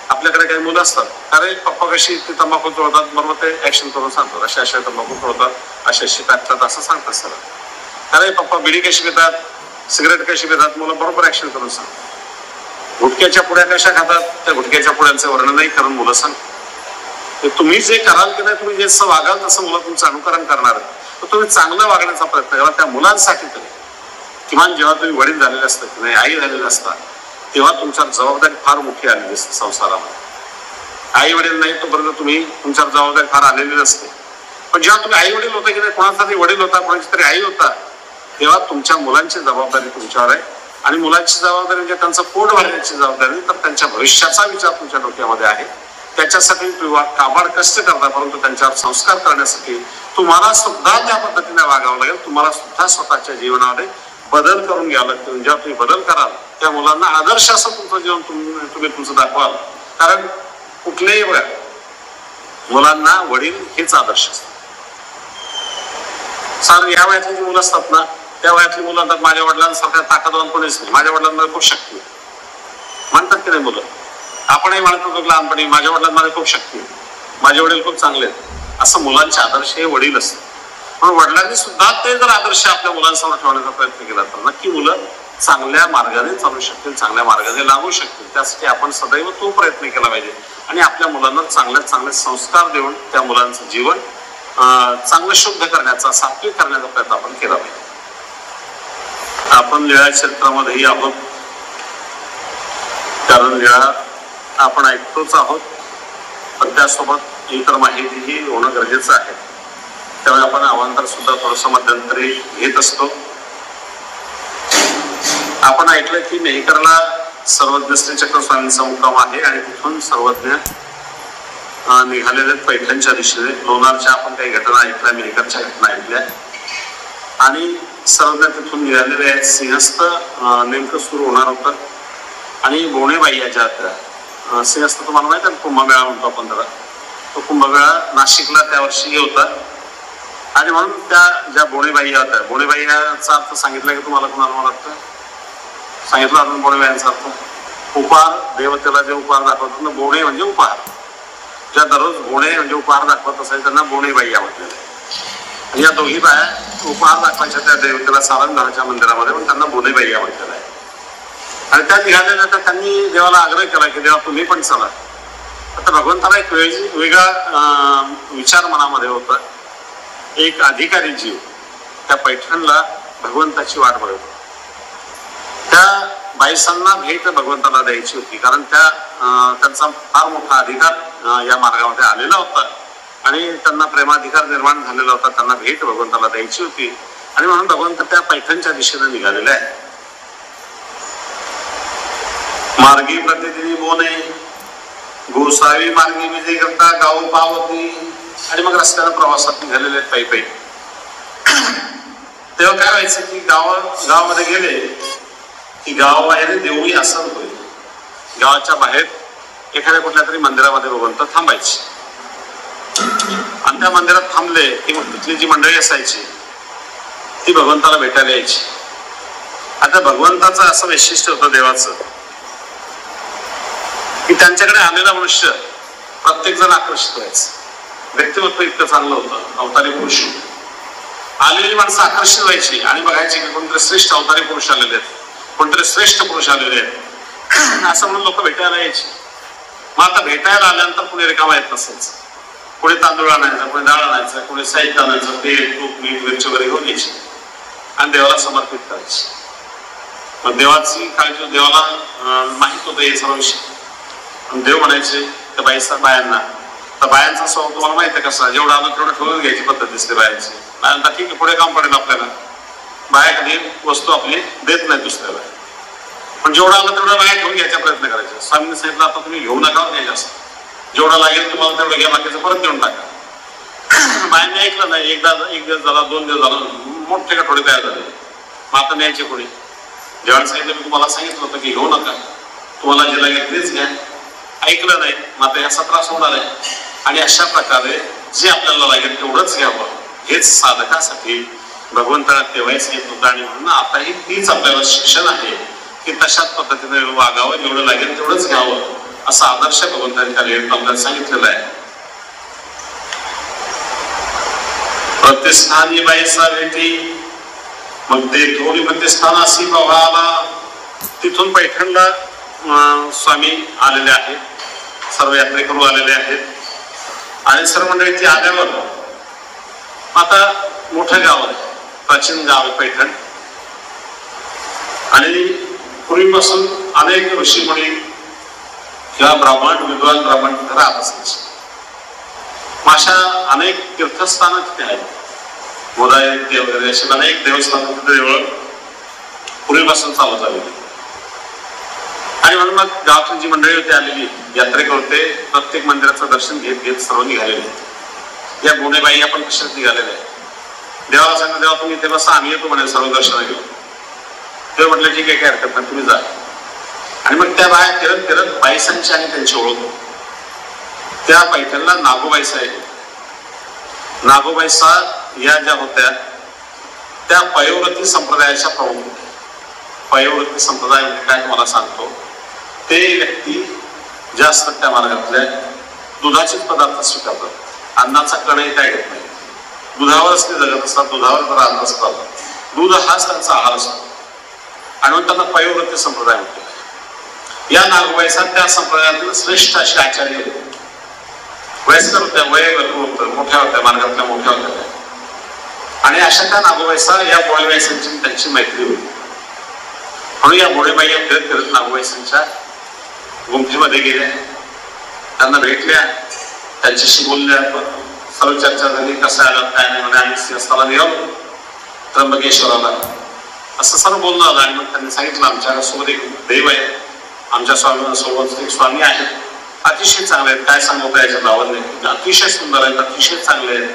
B: आपल्याकडे काही मुलं असतात, अरे पप्पा कशी ते तंबाखू तोडतात, बरोबर ते ऍक्शन करून सांगतात, अशा अशा तंबाखू तोडतात, अशा अशी टाकतात, असं सांगतात सर. अरे पप्पा बिडी कशी पितात, सिगरेट कशी पितात, मुलं बरोबर ऍक्शन करून सांगतात. गुटख्याच्या पुड्या कशा खातात, त्या गुटख्याच्या पुड्यांचं वर्णनही करून मुलं सांगतात. तुम्ही जे कराल की नाही, तुम्ही जसं वागाल तसं मुलं तुमचं अनुकरण करणार. तर तुम्ही चांगलं वागण्याचा प्रयत्न करा त्या मुलांसाठी तरी. किमान जेव्हा तुम्ही वडील झालेले असतात की नाही, आई झालेले असतात, तेव्हा तुमच्यावर जबाबदारी फार मोठी आलेली असते संसारामध्ये. आई वडील नाही तोपर्यंत तुम्ही तुमच्यावर जबाबदारी फार आलेली नसते. पण जेव्हा तुम्ही आई वडील होता की नाही, कोणाचा तरी वडील होता, कोणाची तरी आई होता, तेव्हा तुमच्या मुलांची जबाबदारी तुमच्यावर आहे. आणि मुलांची जबाबदारी म्हणजे त्यांचं पोट भरण्याची जबाबदारी, तर त्यांच्या भविष्याचा विचार तुमच्या डोक्यामध्ये आहे. त्याच्यासाठी तुम्ही काबाड कष्ट करता, परंतु त्यांच्यावर संस्कार करण्यासाठी तुम्हाला सुद्धा त्या पद्धतीने वागावं लागेल. तुम्हाला सुद्धा स्वतःच्या जीवनामध्ये बदल करून घ्यावं लागतील. जेव्हा तुम्ही बदल कराल, त्या मुलांना आदर्श असं तुमचं जीवन तुम्ही तुमचं दाखवाल. कारण कुठल्याही बघा, मुलांना वडील हेच आदर्श असतात. सार या वयातली जी मुलं असतात ना, त्या वयातली मुलं म्हणतात माझ्या वडिलांसारख्या ताकदवान कोणीच नाही, माझ्या वडिलांमध्ये खूप शक्ती म्हणतात की नाही मुलं. आपणही म्हणत होतो लहानपणी, माझ्या वडिलांमध्ये खूप शक्ती, माझे वडील खूप चांगले आहेत. असं मुलांचे आदर्श हे वडील असतात. पण वडिलांनी सुद्धा ते जर आदर्श आपल्या मुलांसमोर ठेवण्याचा प्रयत्न केला तर नक्की मुलं चांगल्या मार्गाने चालू शकतील, चांगल्या मार्गाने लागू शकतील. त्यासाठी आपण सदैव तो प्रयत्न केला पाहिजे आणि आपल्या मुलांना चांगल्यात चांगले संस्कार देऊन त्या मुलांचं जीवन चांगलं शुद्ध करण्याचा, सात्विक करण्याचा प्रयत्न आपण केला पाहिजे. आपण लीळा क्षेत्रामध्येही आहोत, कारण लीळा आपण ऐकतोच आहोत, पण त्यासोबत इतर माहितीही होणं गरजेचं आहे. त्यामुळे आपण अवांतर सुद्धा थोडंसं मध्यंतरी घेत असतो. आपण ऐकलं की मेहकरला सर्वज्ञ श्री चक्र स्वामींचा मुक्काम आहे आणि तिथून सर्वज्ञ निघालेले पैठणच्या दिशेने. लोणारच्या आपण काही घटना ऐकल्या, मेहकरच्या घटना ऐकल्या आणि सर्वज्ञ तिथून निघालेले आहेत. सिंहस्थ नेमकं सुरू होणार होतं आणि बोणेबाई या ज्या सिंहस्थ तुम्हाला माहिती आहे, कुंभमेळा म्हणतो आपण त्याला, तो कुंभमेळा नाशिकला त्या वर्षी होता. आणि म्हणून त्या ज्या बोणेबाई होत्या, बोणेबाई याचा अर्थ सांगितला की तुम्हाला कोणाला मला वाटतं सांगितलं अजून बोणेबाईंचा अर्थ? उपहार, देवतेला जे उपहार दाखवतात ना, बोणे म्हणजे उपहार. ज्या दररोज बोणे म्हणजे उपहार दाखवत असायचे त्यांना बोणेबाई या म्हटलेलं. आणि या दोघी बाया उपहार दाखवायच्या त्या देवतेला सारंगधाराच्या मंदिरामध्ये, पण त्यांना बोणेबाई या म्हटलेलं आहे. आणि त्या निघालेल्या तर त्यांनी देवाला आग्रह केला की देवा तुम्ही पण चला. आता भगवंताला एक वेगळा विचार मनामध्ये होता. एक अधिकारी जीव त्या पैठणला भगवंताची वाट बघत होता. त्या बाईसांना भेट भगवंताला द्यायची होती, कारण त्यांचा फार मोठा अधिकार या मार्गामध्ये आलेला होता आणि त्यांना प्रेमाधिकार निर्माण झालेला होता. त्यांना भेट भगवंताला द्यायची होती आणि म्हणून भगवंत त्या पैठणच्या दिशेने निघालेले आहे. मार्गी प्रतिदिनी बोने गोसावी मार्गी विजय करता गाव पावती. आणि मग रस्त्याला प्रवासात निघालेले पायी पायी. तेव्हा काय व्हायचं की गावामध्ये गेले की गावाबाहेर देवळी असं होईल. गावाच्या बाहेर एखाद्या कुठल्या तरी मंदिरामध्ये भगवंत थांबायचे आणि त्या मंदिरात थांबले की मग तिथली जी मंडळी असायची ती भगवंताला भेटायला यायची. आता भगवंताचं असं वैशिष्ट्य होतं देवाचं की त्यांच्याकडे आलेला मनुष्य प्रत्येक जण आकर्षित व्हायचं. व्यक्तिमत्व इतकं चांगलं होतं. अवतारी पुरुष आलेली माणसं आकर्षित व्हायची आणि बघायची की कोणतरी श्रेष्ठ अवतारी पुरुष आलेले आहेत, कोणतरी श्रेष्ठ पुरुष आलेले आहेत असं म्हणून लोक भेटायला यायची. मग आता भेटायला आल्यानंतर कुणी रिकामा येत नसायचं. कोणी तांदूळ आणायचं, कोणी डाळ आणायचं, कोणी साहित्य आणायचं, तेल तूप मीठ मिरची वगैरे घेऊन यायची आणि देवाला समर्पित करायची. मग देवाची काळजी देवाला माहित होतं हे सर्व विषय. देव म्हणायचे त्या बायांना, तर बायांचा स्वभाव तुम्हाला माहिती आहे कसा, जेवढा आलं तेवढं ठेवून घ्यायची पद्धत दिसते बायांची. बायांना ठीक आहे पुढे काम पडेल आपल्याला, बाया कधी वस्तू आपली देत नाही दुसऱ्याला, पण जेवढं आलं तेवढं बाया ठेवून घ्यायचा प्रयत्न करायचा. स्वामींनी सांगितलं आता तुम्ही घेऊ नका नाही जास्त, जेवढा लागेल तुम्हाला तेवढं घ्या, बाकीचं परत देऊन टाका. बायांनी ऐकलं नाही. एक दिवस झाला, 2 दिवस झाला, मोठे थोडे तयार झाले. मग आता न्यायचे कोणी. जेव्हा सांगितलं मी तुम्हाला सांगितलं होतं की घेऊ नका, तुम्हाला जे लागेल तेच घ्या, ऐकलं नाही. मग आता याचा त्रास होणार आहे. आणि अशा प्रकारे जे आपल्याला लागेल तेवढंच घ्यावं हेच साधकासाठी भगवंताला तेव्हाच येत होतं. आणि म्हणून आताही तीच आपल्याला शिक्षण आहे की तशाच पद्धतीने वागावं, जेवढं लागेल तेवढंच घ्यावं असा आदर्श भगवंताने त्या लेखत आपल्याला सांगितलेला आहे. प्रतिष्ठानी बाईसा भेटी मग ते थोडी प्रतिष्ठान अशी बघायला. तिथून पैठणला स्वामी आलेले आहेत, सर्व यात्रेकरू आलेले आहेत आणि सर्व मंडळी ती आल्यावर आता मोठं गाव आहे, प्राचीन गाव आहे पैठण. आणि पूर्वीपासून अनेक ऋषीमुनी किंवा ब्राह्मण विद्वान ब्राह्मण तिथे राहत असायचे. अशा अनेक तीर्थस्थानं तिथे आहेत, मोदायती वगैरे अशी अनेक देवस्थान तिथे देवळं पूर्वीपासून चालत आलेली. आणि म्हणून मग गावातून जी मंडळी होती आलेली यात्रेकरू होते, प्रत्येक मंदिराचं दर्शन घेत घेत सर्व निघालेले. या गुणेबाई आपण कशात निघालेल्या आहे. देवाला सांगितलं देवा तुम्ही इथे बसा, आम्ही येतो म्हणे सर्व दर्शन घेऊ. ते म्हटलं ठीक आहे काय हरकत नाही तुम्ही जा. आणि मग त्या बाया फिरत फिरत बाईसांची आणि त्यांची ओळख. त्या पैठणला नागोबाईसा आहे. नागोबाईसा या ज्या होत्या त्या पयोव्रती संप्रदायाच्या प्रमुख होत्या. पयोव्रती संप्रदाय म्हणजे काय तुम्हाला सांगतो. ते व्यक्ती ज्या असतात त्या मार्गातल्या दुधाचेच पदार्थ स्वीकारतात, अन्नाचा कणही काय घेत नाही, दुधावरच ते जगत असतात, दुधावर राहत असतात, दूध हाच त्यांचा आहार असतो. आणि मग त्यांना पयोव्रती संप्रदाय होते. या नागोबाईसा त्या संप्रदायातील श्रेष्ठ अशी आचार्य होते. वयस्कर होत्या, वय भरपूर होतं, मोठ्या होत्या, मार्गातल्या मोठ्या होत्या. आणि अशा त्या नागोबाईसा या बोळेबाईसांची त्यांची मैत्री होती. म्हणून या बोळेबाई फिरत फिरत नागोबाईसांच्या गुंफेमध्ये गेल्या, त्यांना भेटल्या, त्यांच्याशी बोलल्या, सर्व चर्चा झाली. कसं आलं काय नाही म्हणे आम्ही सिंहस्थाला निघालो त्र्यंबकेश्वराला, असं सर्व बोलणं आलं. आणि मग त्यांनी सांगितलं आमच्या सोबत एक देव आहे, आमच्या स्वामींसोबत एक स्वामी आहेत, अतिशय चांगले आहेत, काय सांगता याच्या लावण नाही, अतिशय सुंदर आहेत, अतिशय चांगले आहेत,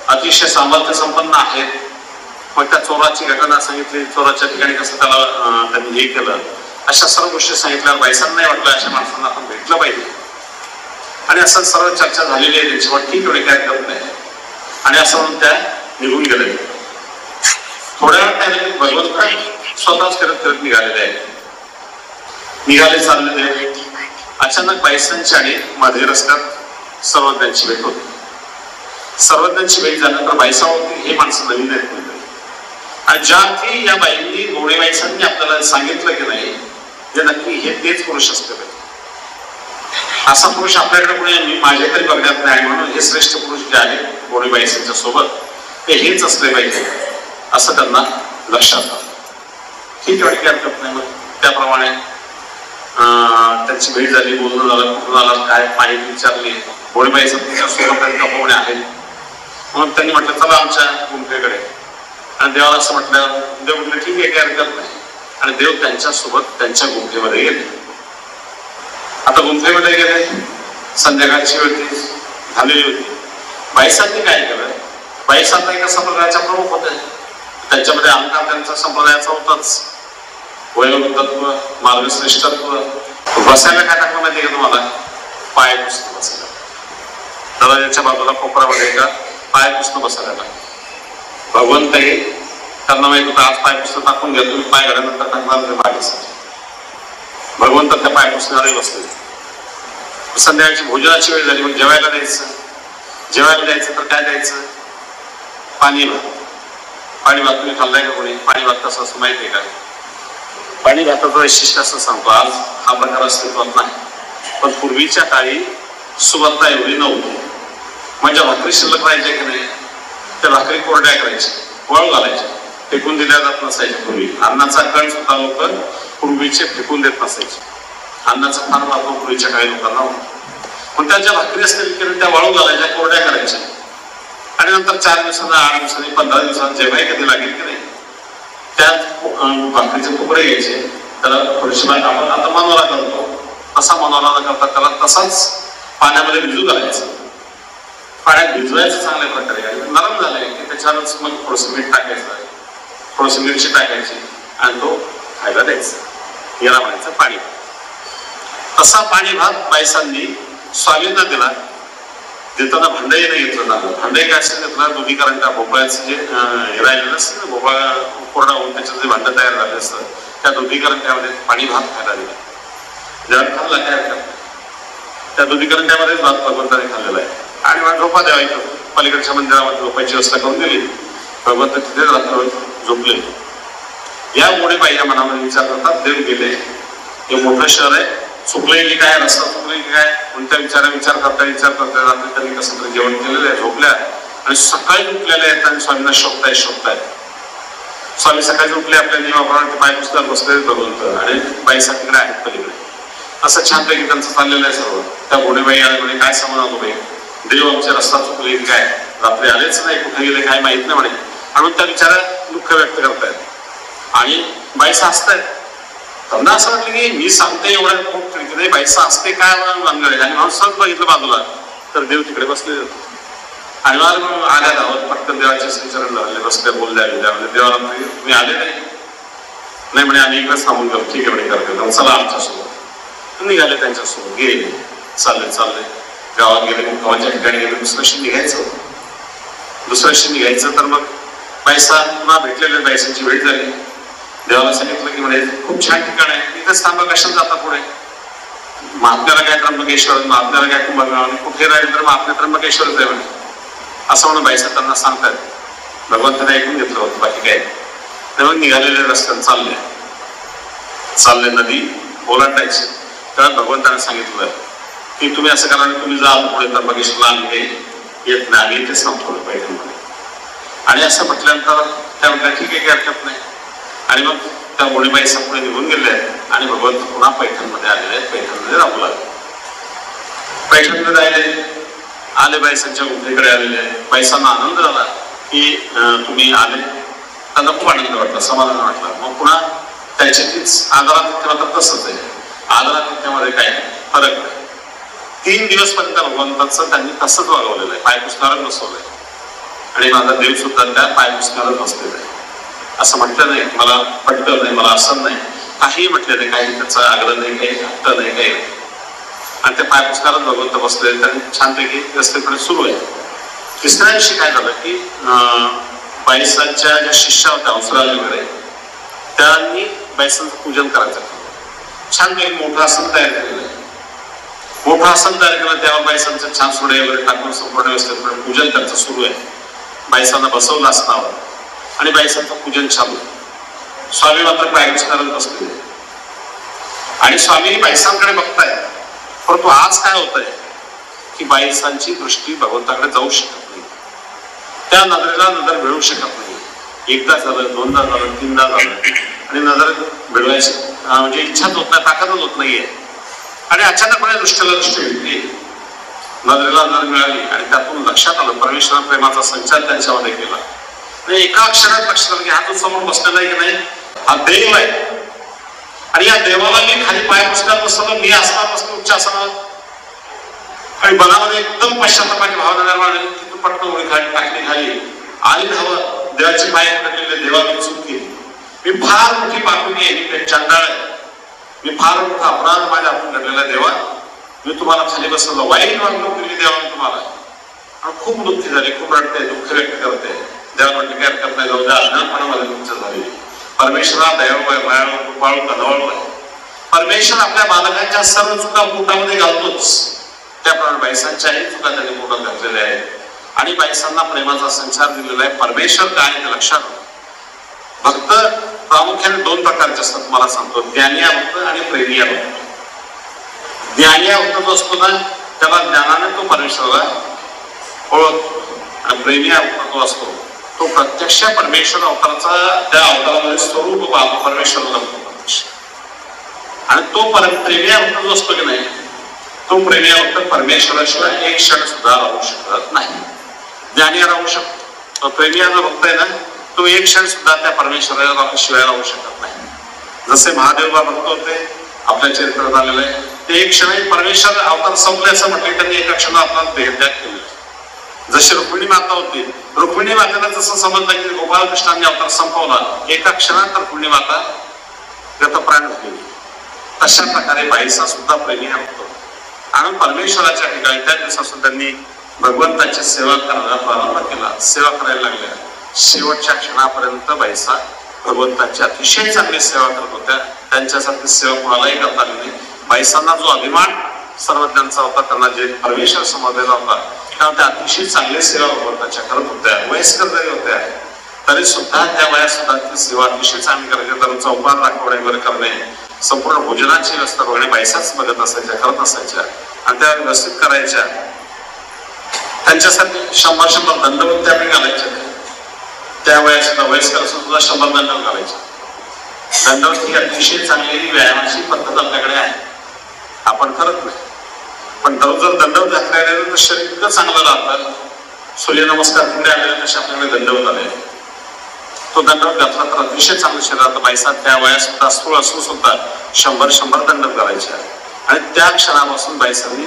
B: अतिशय सामर्थ्य संपन्न आहेत. मग त्या चोराची घटना सांगितली, चोराच्या ठिकाणी कसं त्याला त्यांनी हे केलं, अशा सर्व गोष्टी सांगितल्या. बाईसांना नाही वाटलं अशा माणसांना आपण भेटलं पाहिजे. आणि असं सर्व चर्चा झालेली आहे त्यांच्यावर, ठीक एवढे काय करत नाही. आणि असं म्हणून त्या निघून गेले. थोड्या वेळ त्याने भगवंत स्वतःच करत करत निघालेले आहे. निघाले चाललेले अचानक बाईसांची आणि मध्ये रस्त्यात सर्वज्ञांची भेट होती. सर्वज्ञांची भेट झाल्यानंतर बाईसा होती हे माणसं नवीन आहेत. आणि ज्या अर्थी या बाईंनी गोडेबाईसांनी आपल्याला सांगितलं की नाही जे नक्की हे तेच पुरुष असते पाहिजे. असा पुरुष आपल्याकडे कोणी माझ्या तरी बघण्यात नाही. म्हणून हे श्रेष्ठ पुरुष जे आहेत गोडेबाईसांच्या सोबत ते हेच असले पाहिजे असं त्यांना लक्षात आलं. ठीक आहे वाटली हरकत नाही. मग त्याप्रमाणे त्यांची भेट झाली, बोलणं झालं, कुठून आला काय माहिती विचारली. गोडेबाईसा तुमच्या सोबत त्यांच्या पाहुणे आहेत. म्हणून त्यांनी म्हटलं चला आमच्या गुंफेकडे. आणि देवाला असं म्हटलं, देव म्हटलं ठीक आहे काही हरकत नाही. आणि देव त्यांच्या सोबत त्यांच्या गुंफेमध्ये गेले. आता गुंफेमध्ये गेले, संध्याकाळची वेळ झालेली होती. बाईसांनी काय केलं, बाईसांना एका संप्रदायाच्या प्रमुख होत्या, त्यांच्यामध्ये अहंकार त्यांचा संप्रदायाचा होताच, वयोवृद्धत्व, मार्गश्रेष्ठत्व. बसायला काय टाकलं माहिती का तुम्हाला, पाय पुसणं बसायला. दरवाजाच्या बाजूला कोपऱ्यामध्ये का पाय पुसणं बसायला. भगवंतही त्यांना माहित होतं आज पाय पुस्तक टाकून घ्या, तुम्ही पाय घाल्यानंतर टाकणार ते मागे. भगवंत त्या पाय पुस्तकाला बसले. संध्याकाळची भोजनाची वेळ झाली, मग जेवायला द्यायचं. जेवायला द्यायचं तर काय द्यायचं? पाणी भात. पाणी भात तुम्ही खाल्लाय का कोणी? पाणी भात कसं असं माहिती आहे का? पाणी भाताचं वैशिष्ट्य असं सांगतो, आज हा प्रकार अस्तित्वात नाही, पण पूर्वीच्या काळी सुबत्ता एवढी नव्हती. म्हणजे भाकरी शिल्लक राहायच्या की नाही, त्या भाकरी कोरड्या करायच्या, वाळू घालायच्या, फेकून दिल्या जात नसायच्या. पूर्वी अन्नाचा कण सुद्धा लोक पूर्वीचे फेकून देत नसायचे. अन्नाचा फार महत्व पूर्वीच्या काही लोकांना होतं. पण त्या ज्या भाकरी असतील की त्या वाळू घालायच्या, कोरड्या करायच्या, आणि नंतर 4 दिवसांना, 8 दिवसांनी, 15 दिवसांनी जेव्हाही कधी लागेल की नाही, त्या भाकरीचे तुकडे घ्यायचे, त्याला थोडीशी आपण आता मनोरा करतो तसा मनोरा न करता त्याला तसाच पाण्यामध्ये भिजू घालायचं. पाण्यात भिजवायचं चांगल्या प्रकारे, नरम झालंय की त्याच्यावरच मग थोडंसं मीठ टाकायचं, थोडीशी मिरची टाकायची आणि तो खायला द्यायचा. याला म्हणायचं पाणी भात. तसा पाणी भात बायसांनी स्वामींना दिला. देताना भांडही नाही घेतलं जातं. भांडे काय असेल घेतलं, दुधीकरण त्या भोपळ्याचं जे राहिलेलं असतं ना, भोपळा कोरडा होऊन त्याचं जे भांडं तयार झालं असतं, त्या दुधीकरण त्यामध्ये पाणी भात खायला दिला. जेव्हा खाल्ला काय हरकत, त्या दुधीकरण त्यामध्येच भात भगवंताने खाल्लेला आहे. आणि मला झोपा द्यावा, पलीकडच्या मंदिरामध्ये झोपायची व्यवस्था करून दिली. भगवंत तिथेच रात्र झोपले. या मोठे बाईच्या मनामध्ये विचार करतात, देव गेले, हे मोठं शहर आहे, चुकले की काय, रस्ता चुकले की काय, कोणत्या विचार करता रात्री त्यांनी कसं तरी जेवण केलेलं आहे, झोपल्या, आणि सकाळी उठलेल्या आहेत आणि स्वामींना शोधतायत. स्वामी सकाळी उठले, आपल्या नियमाप्रमाणे पाय पुस्तकात बसले भगवंत, आणि बाईसा तिकडे आहेत पलीकडे. असं छानपैकी त्यांचं चाललेलं आहे सर्व. त्या घोडेबाई आले, म्हणे काय समज बाई, देव आमचे रस्ता चुकले की काय, रात्री आलेच नाही, कुठे गेले काय माहित नाही म्हणे. आणि त्या विचारात दुःख व्यक्त करतायत. आणि बाईसा हसतायत. त्यांना असं वाटलं की मी सांगते एवढ्या खूप नाही, बाईसा असते काय वांगळे, आणि म्हणून सहज बघितलं बाजूला तर देव तिकडे बसले होते. आणि मग आल्या धावत पटकन देवाचे संचरण झाले, बसले, बोलल्या देवाला, तुम्ही आले नाही म्हणे, आम्ही इकडेच थांबून गेलो. ठीक आहे म्हणे, करते चला आमच्यासोबत. निघाले त्यांच्यासोबत, गेले, चालले गावात गेले, गावाच्या ठिकाणी गेले. दुसऱ्याशी निघायचं तर मग बाईसा पुन्हा भेटलेले, बाईसांची भेट झाली. देवाला सांगितलं की म्हणे खूप छान ठिकाण आहे, इथेच थांबा, कशाला जाता पुढे, महात्म्याला काय त्र्यंबकेश्वर, महात्म्याला काय कुंभमेळा, कुठे राहील तर महात्म्या त्र्यंबकेश्वरच आहे म्हणे, असं म्हणून बाईसा त्यांना सांगतात. भगवंताने ऐकून घेतलं होतं, बाकी काय. मग निघालेले रस्त्याने चालले नदी ओलांडायची. तेव्हा भगवंताने सांगितलं की तुम्ही असं करा, तुम्ही जा पुढे त्र्यंबकेश्वरला, आम्ही काही येत नाही, आम्ही इथेच थांबतो पैठणमध्ये. आणि असं म्हटल्यानंतर त्या म्हटल्या ठीक आहे, काही हरकत नाही. आणि मग त्या गोडीबाई पुढे निघून गेले आहेत आणि भगवंत पुन्हा पैठणमध्ये आलेले आहेत. पैठणमध्ये राहू लागले. पैठणमध्ये आले बाईसांच्या गुफेकडे आलेले आहेत. बाईसांना आनंद झाला की तुम्ही आले. त्यांना खूप आनंद वाटला, समाधान वाटलं. मग पुन्हा त्याच्यातीच आदरातिथ्य मात्र तसंच आहे. आदरातिथ्यामध्ये काय फरक नाही. 3 दिवस पर्यंत भगवंताचं त्यांनी तसंच वागवलेलं आहे. पायपुसणारच बसवलंय आणि माझा देव सुद्धा त्या पायपुसणारच बसलेला आहे. असं म्हटलं नाही मला पटलं नाही, मला असं नाही, काही म्हटलं नाही, काही त्याचा आग्रह नाही, काही हट्ट नाही, काही नाही. आणि ते पायपुसणारच भगवंत बसले. त्यांनी छानपैकी व्यवस्थितपणे सुरू आहे. तिसऱ्या दिवशी काय झालं की बाईसांच्या ज्या शिष्या होत्या हंसराज वगैरे, त्यांनी बाईसांचं पूजन करायचं. छानपैकी मोठं आसन तयार केलेलं आहे. मोठं आसन तयार केलं, त्यावर बाईसांचं छान सोडे वगैरे टाकून संपूर्ण व्यवस्थितपणे पूजन त्यांचं सुरू आहे. बाईसांना बसवलं आसनावर आणि बाईसांचं पूजन चालू. स्वामी मात्र पायपुसणारच बसले आणि स्वामी बाईसांकडे बघताय. परंतु आज काय होतंय की बाईसांची दृष्टी भगवंताकडे जाऊ शकत नाही. त्या नजरेला नजर मिळवू शकत नाही. एकदा झालं, दोनदा झालं, 3दा झालं आणि नजर मिळवायची म्हणजे इच्छाच होत नाही, ताकदच होत नाहीये. आणि अचानकपणे दृष्टीला दृष्टी भेटली, नजरेला नजर मिळाली आणि त्यातून लक्षात आलं परमेश्वर प्रेमाचा संचार त्यांच्यामध्ये केला. एका अक्षरात लक्षात आलं की हा जो समोर बसलेला आहे की नाही, हा देव आहे. आणि या देवाला मी खाली पाय पुसण्यात बसलो, मी असणार बसलो उच्च असणार. आणि मनामध्ये एकदम पश्चातापाची भावना निर्माण झाली. तिथून पटकन उडी खाली टाकली खाली आणि धावत देवाची पाय पकडलेले, देवा मी चूक केली, मी फार मोठी पापी आहे, मी चंडाळ आहे, मी फार मोठा अपराध माझ्या हातून घडलेला देवा, मी तुम्हाला खाली बसवलं, वाईट वागणूक दिली देवा मी तुम्हाला. आणि खूप दुःखी झाली, खूप रडते, दुःख व्यक्त करते. देवाला म्हटलं काय हरकत नाही, जाऊ द्या, अज्ञानपणामध्ये तुमच्या झाली. परमेश्वरा दयाळू आहे, मायाळू, कृपाळू, कनवाळू आहे. परमेश्वर आपल्या बालकांच्या सर्व चुका पोटामध्ये घालतोच, त्याप्रमाणे बायसांच्याही चुका त्यांनी पोटात घातलेल्या आहेत आणि बायसांना प्रेमाचा संचार दिलेला आहे. परमेश्वर काय ते लक्षात. भक्त प्रामुख्याने 2 प्रकारचे असतात, मला सांगतो, ज्ञानिया भक्त आणि प्रेमिया भक्त. ज्ञानिया भक्त जो असतो ना, त्याला ज्ञानाने तो परमेश्वराला ओळखतो आणि प्रेमिया भक्त जो असतो तो प्रत्यक्ष परमेश्वर अवताराचा त्या अवतारामध्ये स्वरूप पाहतो, परमेश्वराला प्रत्यक्ष. आणि तो प्रेमिया भक्त जो असतो की नाही, तो प्रेमिया भक्त परमेश्वराशिवाय एक क्षण सुद्धा राहू शकत नाही. ज्ञानिया राहू शकतो, प्रेमिया जो भक्त आहे ना, तो एक क्षण सुद्धा त्या परमेश्वराला शिवाय राहू शकत नाही. जसे महादेव भक्त होते, आपल्या चरित्रात आलेलं आहे, ते एक क्षण परमेश्वर अवतार संपले असं म्हटले, त्यांनी एका क्षण आपला देहत्याग केला. जशी रुक्मिणी माता होती, रुक्मिणी मातेला जसं समजलं की गोपालकृष्णांनी अवतार संपवला, एका क्षणात रुक्मिणी माता गतप्राण झाली. तशा प्रकारे बाईसा सुद्धा प्रेमी होतो आणि परमेश्वराच्या ठिकाणी त्या दिवसापासून त्यांनी भगवंताची सेवा करायला प्रारंभ केला, सेवा करायला लागल्या. शेवटच्या क्षणापर्यंत बाईसा भगवंताची अतिशय चांगली सेवा करत होत्या. त्यांच्यासारखी सेवा कोणालाही करता आली नाही. बाईसांना जो अभिमान सर्वज्ञांचा होता, त्यांना जे परमेश्वर समजलेला होता, त्यामुळे त्या अतिशय चांगली सेवा भगवंताच्या करत होत्या. वयस्कर जरी होत्या तरी सुद्धा त्या वयात सुद्धा ती सेवा अतिशय चांगली करायची. तर चौपार दाखवणे वगैरे करणे, संपूर्ण भोजनाची व्यवस्था बघणे बाईसाच बघत असायच्या, करत असायच्या आणि त्या व्यवस्थित करायच्या. त्यांच्यासाठी 100 दंडवत त्या घालायच्या. त्या वयात सुद्धा वयस्कर असून सुद्धा 100 दंडवत घालायच्या. दंडवत ही अतिशय चांगली व्यायामाची पद्धत आपल्याकडे आहे, आपण करत नाही. पण दररोज जर दंडवत घातले तर शरीर इतकं चांगलं राहतं. सूर्यनमस्कार तिकडे आलेले तसे आपल्याकडे दंडवत आले. तो दंडवत घातला तर अतिशय चांगलं शरीरात. बाईसा त्या वयात सुद्धा स्थूळ असून सुद्धा 100 दंडवत घालायच्या आणि त्या क्षणापासून बाईसांनी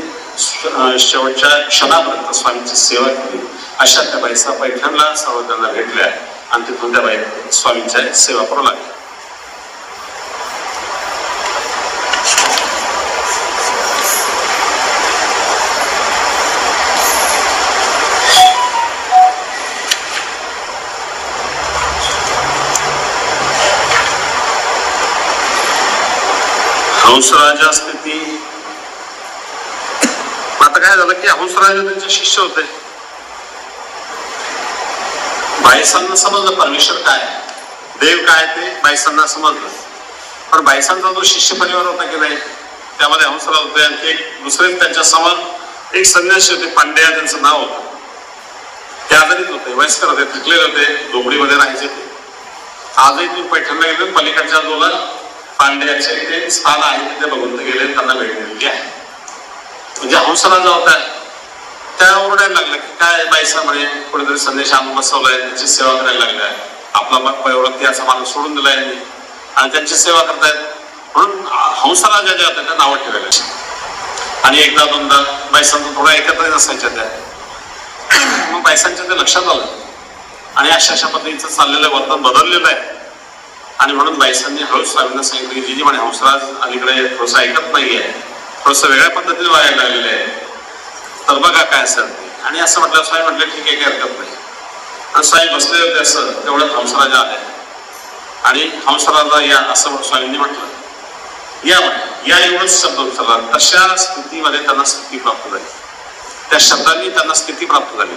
B: शेवटच्या क्षणापर्यंत स्वामींची सेवा केली. अशा त्या बाईसा पैठणला सर्वजणांना भेटल्या आणि तिथून त्या बाई स्वामींच्या सेवा करू लागल्या. हंसराजा स्थिती. आता काय झालं की हंसराजा त्यांचे शिष्य होते. बाईसांना समजलं परमेश्वर काय, देव काय ते बाईसांना समजलं. पण बाईसांचा जो शिष्य परिवार होता की नाही, त्यामध्ये हंसराज होते. आणखी एक दुसरे त्यांच्या समोर एक संन्यासी होते, पांड्या त्यांचं नाव होतं. ते आजारीच होते, वयस्कर होते, थकलेले होते, झोपडीमध्ये राहायचे ते. आजही तुम्ही पैठणला गेले, पलीकडच्या जोला पांड्याचे ते स्थान आहे, तिथे भगवंत गेले, त्यांना भेट दिलेली आहे. म्हणजे हंसराजा होता, त्या ओरडायला लागला की काय बाईसा म्हणे कोणीतरी संदेश आणून बसवलाय, त्याची सेवा करायला लागलाय. आपला मग एवढं त्याचा माणूस सोडून दिलाय आणि त्यांची सेवा करतायत. म्हणून हंसराजा ज्या होत्या त्या नावं ठेवायला. आणि एकदा दोनदा बाईसांचं थोडा एकत्र नसायच्या त्या. मग बाईसांच्या ते लक्षात आलं आणि अशा पद्धतीचं चाललेलं वर्तन बदललेलं आहे. आणि म्हणून बाईसांनी हळूच स्वामींना सांगितलं की जी म्हणे हंसराज अलीकडे थोडंसं ऐकत नाहीये, थोडंसं वेगळ्या पद्धतीने वागायला लागलेलं आहे, तर बघा काय असेल. आणि असं म्हटलं, स्वामी म्हटलं ठीक आहे, काही हरकत नाही. आणि स्वामी बसले होते. असं तेवढ्यात हंसराजा आले आणि हंसराजा या असं स्वामींनी म्हटलं, या म्हणे, या एवढंच शब्द उचलला. तशा स्थितीमध्ये त्यांना स्थिती प्राप्त झाली. त्या शब्दांनी त्यांना स्थिती प्राप्त झाली.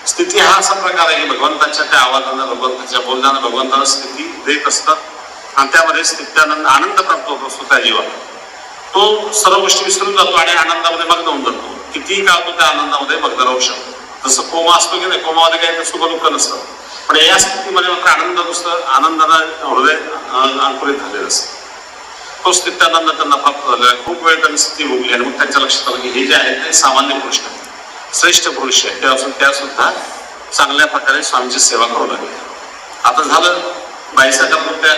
B: स्थिती हा असा प्रकार आहे की भगवंताच्या त्या आवाजानं, भगवंताच्या बोलण्यानं भगवंताला स्थिती देत असतात आणि त्यामध्ये स्थित्यानंद आनंद प्राप्त होत असतो त्या जीवाला. तो सर्व गोष्टी विसरून जातो आणि आनंदामध्ये मग्न होऊन जातो. कितीही काळ तो त्या आनंदामध्ये मग्न राहू शकतो. जसं कोमा असतो की नाही, कोमामध्ये काही सुख दुःख नसतं, पण या स्थितीमध्ये मात्र आनंद नुसतं आनंदानं हृदय अंकुरित झालेलं असतं. तो स्थित्यानंद त्यांना प्राप्त झालेला. खूप वेळ त्यांनी स्थिती भोगली आणि मग त्यांच्या लक्षात आलं की हे जे आहे ते सामान्य पुरुष नाही, श्रेष्ठ पुरुष आहे. ते असून त्या सुद्धा चांगल्या प्रकारे स्वामींची सेवा करू लागली. आता झालं, बाईसा करत होत्या,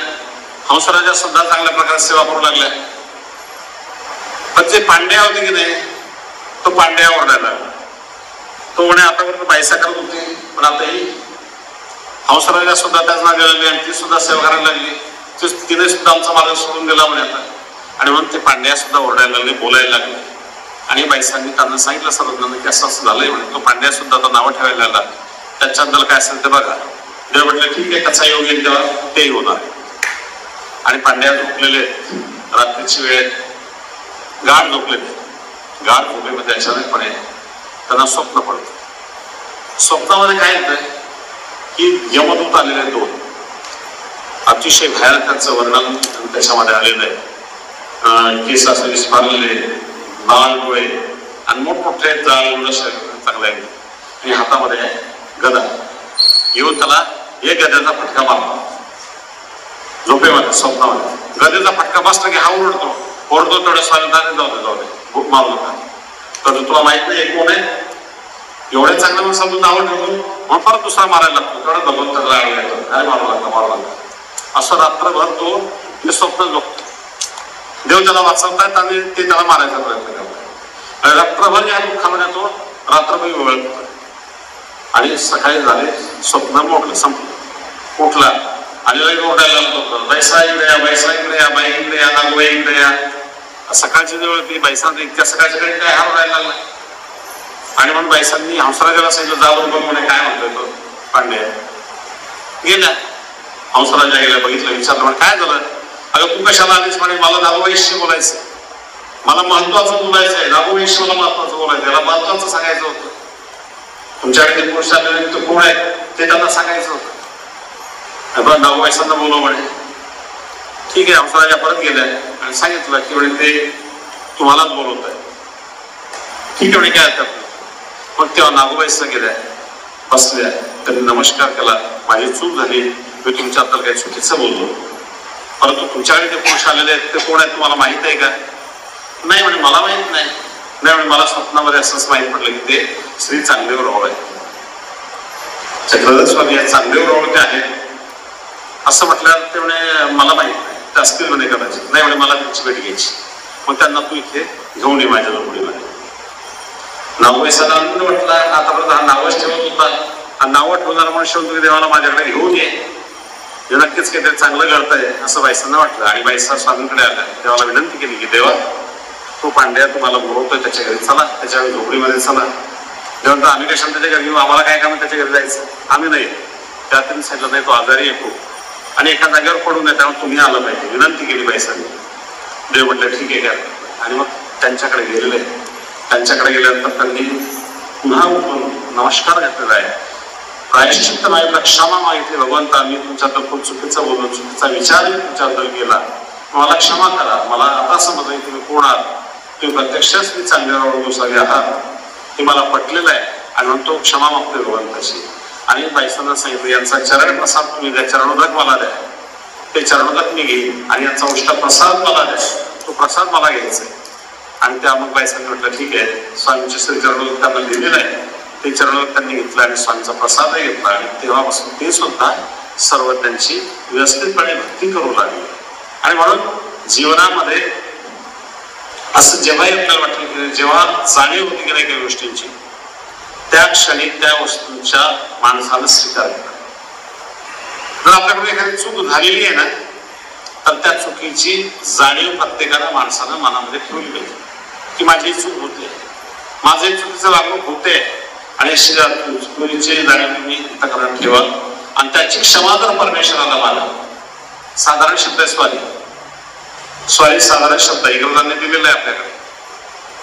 B: हंसराजा सुद्धा चांगल्या प्रकारे सेवा करू लागल्या. पण जे पांड्या होते की नाही, तो पांड्या ओरडायला. तो म्हणे आतापर्यंत बाईसा करत होती, पण आताही हंसराजा सुद्धा त्याच नादी लागली आणि ती सुद्धा सेवा करायला लागली. तिने सुद्धा आमचा मार्ग सोडून दिला म्हणे आता. आणि म्हणून ते पांड्या सुद्धा ओरडायला लागले, बोलायला लागले. आणि बाईसांनी त्यांना सांगितलं सर्वजणांना की असं असं झालंय म्हणे. तो पांड्या सुद्धा आता नावं ठेवायला लागला. त्याच्याबद्दल काय असेल ते बघा. देव म्हटलं ठीक आहे, कसा योग येईल तेव्हा तेही होणार. आणि पांड्या झोपलेले रात्रीची वेळ, गाढ झोपलेले. गाढ झोपेमध्ये अचानकपणे त्यांना स्वप्न पडतं. स्वप्नामध्ये काय येतं की यमदूत आलेले दोन, अतिशय भयानक त्यांचं वर्णन त्याच्यामध्ये आलेलं आहे. केस असे विस्फारलेले, लाल डोळे आणि मोठमोठे जाळ एवढं चांगलं आहे. आणि हातामध्ये गदा येऊन त्याला एक गद्याचा फटका मारतो झोपेमध्ये, स्वप्नामध्ये. गदेचा फटका बसला की हा ओरडतो तेवढ्या स्वागताने जाऊ दे भूक मारू नका, तर तुला माहित नाही कोण आहे, एवढ्या चांगलं मग समजून नावं ठेवतो मग परत दुसरा मारायला लागतो. तेवढा दबून त्याला काय मारू लागला. असं रात्रभर तो ते स्वप्न झोपतो. देव त्याला वाचवतात आणि ते त्याला मारायचा प्रयत्न करतात. आणि रात्रभर या दुःखामध्ये तो रात्रभर वेळ करतो. आणि सकाळी झाले, स्वप्न मोठलं संपलं. उठला आणि ओरडायला लागतो, बैसा इकडे या, बैसा इकडे या, बाई इकडे या, नागोबाई इकडे या. सकाळची जवळ ती बैसा इतक्या सकाळच्या काही काय हरवायला लागला. आणि म्हणून बाईसांनी हंसराजाला सांगितलं, जाऊ बघ म्हणे काय म्हणतोय तो पांड्या. गेल्या हंसराजा गेल्या, बघितलं, विचारलं म्हणे काय झालं. अगं तू कशाला आलीस म्हणे, मला नागोबाईशी बोलायचं, मला महत्वाचं बोलायचं आहे, नागोबाईशी मला महत्वाचं बोलायचं, त्याला महत्वाचं सांगायचं होतं. तुमच्याकडे पुरुष आलेले तो कोण आहे ते त्यांना सांगायचं होतं. नागोबाईसांना बोलव म्हणे. ठीक आहे, हंसराजा परत गेल्या आणि सांगितलं की म्हणे ते तुम्हालाच बोलवत आहे. ठीक आहे म्हणे, काय हरकत नाही. मग तेव्हा नागोबाईस गेल्या, बसल्या, त्यांनी नमस्कार केला, माझी चूक झाली, मी तुमच्याबद्दल काही चुकीचं बोलतो, परंतु तुमच्याकडे जे पुरुष आलेले आहेत ते कोण आहेत तुम्हाला माहित आहे का. नाही म्हणे मला माहित नाही. नाही म्हणे मला स्वप्नामध्ये असंच माहित पडलं की ते श्री चांगदेव राव आहे, चक्रधर स्वामी या चांगदेव रावचे आहेत असं म्हटल्यावर ते म्हणे मला माहित नाही, ते असतील म्हणे कदाचित. नाही म्हणे मला त्यांची भेट घ्यायची, मग त्यांना तू इथे घेऊन ये माझ्या झोपडीमध्ये. नागोबाईसांना आनंद वाटला, आतापर्यंत हा नावच ठेवत होता, हा नावं ठेवणारा म्हणून शेवट तुम्ही देवाला माझ्याकडे घेऊन ये, हे नक्कीच काहीतरी चांगलं घडतंय असं बाईसांना वाटलं. आणि बाईसा स्वामींकडे आल्या, देवाला विनंती केली की देवा तो पांड्या तुम्हाला बोलवतोय, त्याच्या घरी चला, त्याच्या झोपडीमध्ये चला. देवांतर आम्ही कशाला त्याच्या घरी येऊ, आम्हाला काय काम त्याच्या घरी जायचं, आम्ही नाही. त्यातून सांगितलं नाही तो आजारी येतो आणि एका जागेवर पडून आहे, त्यामुळे तुम्ही आलं पाहिजे, विनंती केली बाईसांनी. देव म्हटलं ठीक आहे का. आणि मग त्यांच्याकडे गेलेले, त्यांच्याकडे गेल्यानंतर त्यांनी पुन्हा नमस्कार घेतलेला आहे, प्रायश्चित्त मागितलं, क्षमा मागितली. भगवंता मी तुमच्याबद्दल खूप चुकीचं बोललो, चुकीचा विचारही तुमच्याबद्दल केला, मला क्षमा करा. मला आता समजलं तुम्ही कोण आहात, तुम्ही प्रत्यक्षच मी चांगल्या गोसावी आहात, हे मला पटलेलं आहे. आणि म्हणून तो क्षमा मागतोय भगवंताची. आणि बाईसांना सांगितलं यांचा चरण प्रसाद तुम्ही द्या, चरणोदक मला द्या, ते चरणोदक मी घेईन. आणि यांचा उष्ट प्रसाद मला द्या, तो प्रसाद मला घ्यायचा आहे. आणि त्या मग बाईसांनी म्हटलं ठीक आहे, स्वामींचे श्री चरणोदक त्यांना दिलेलं आहे, ते चरणोदक त्यांनी घेतलं आणि स्वामींचा प्रसादही घेतला. आणि तेव्हापासून ते सुद्धा सर्व त्यांची व्यवस्थितपणे भक्ती करू लागले. आणि म्हणून जीवनामध्ये असं जेव्हाही आपल्याला वाटलं की जेव्हा जाणीव होती की नाही काही गोष्टींची, त्या क्षणी त्या वस्तूंच्या माणसाला स्वीकार केला. जर आपल्याकडे एखादी चूक झालेली आहे ना, तर त्या चुकीची जाणीव प्रत्येकाला माणसानं मनामध्ये ठेवली पाहिजे की माझी चूक होते, माझे चुकीचं वागणूक होते. आणि चुकीची जाणीव तुम्ही तक्रार ठेवा आणि त्याची क्षमा जर परमेश्वराला माना. साधारण शब्द आहे स्वारी, स्वारी साधारण शब्द इंग्रजांनी दिलेला आहे आपल्याकडे.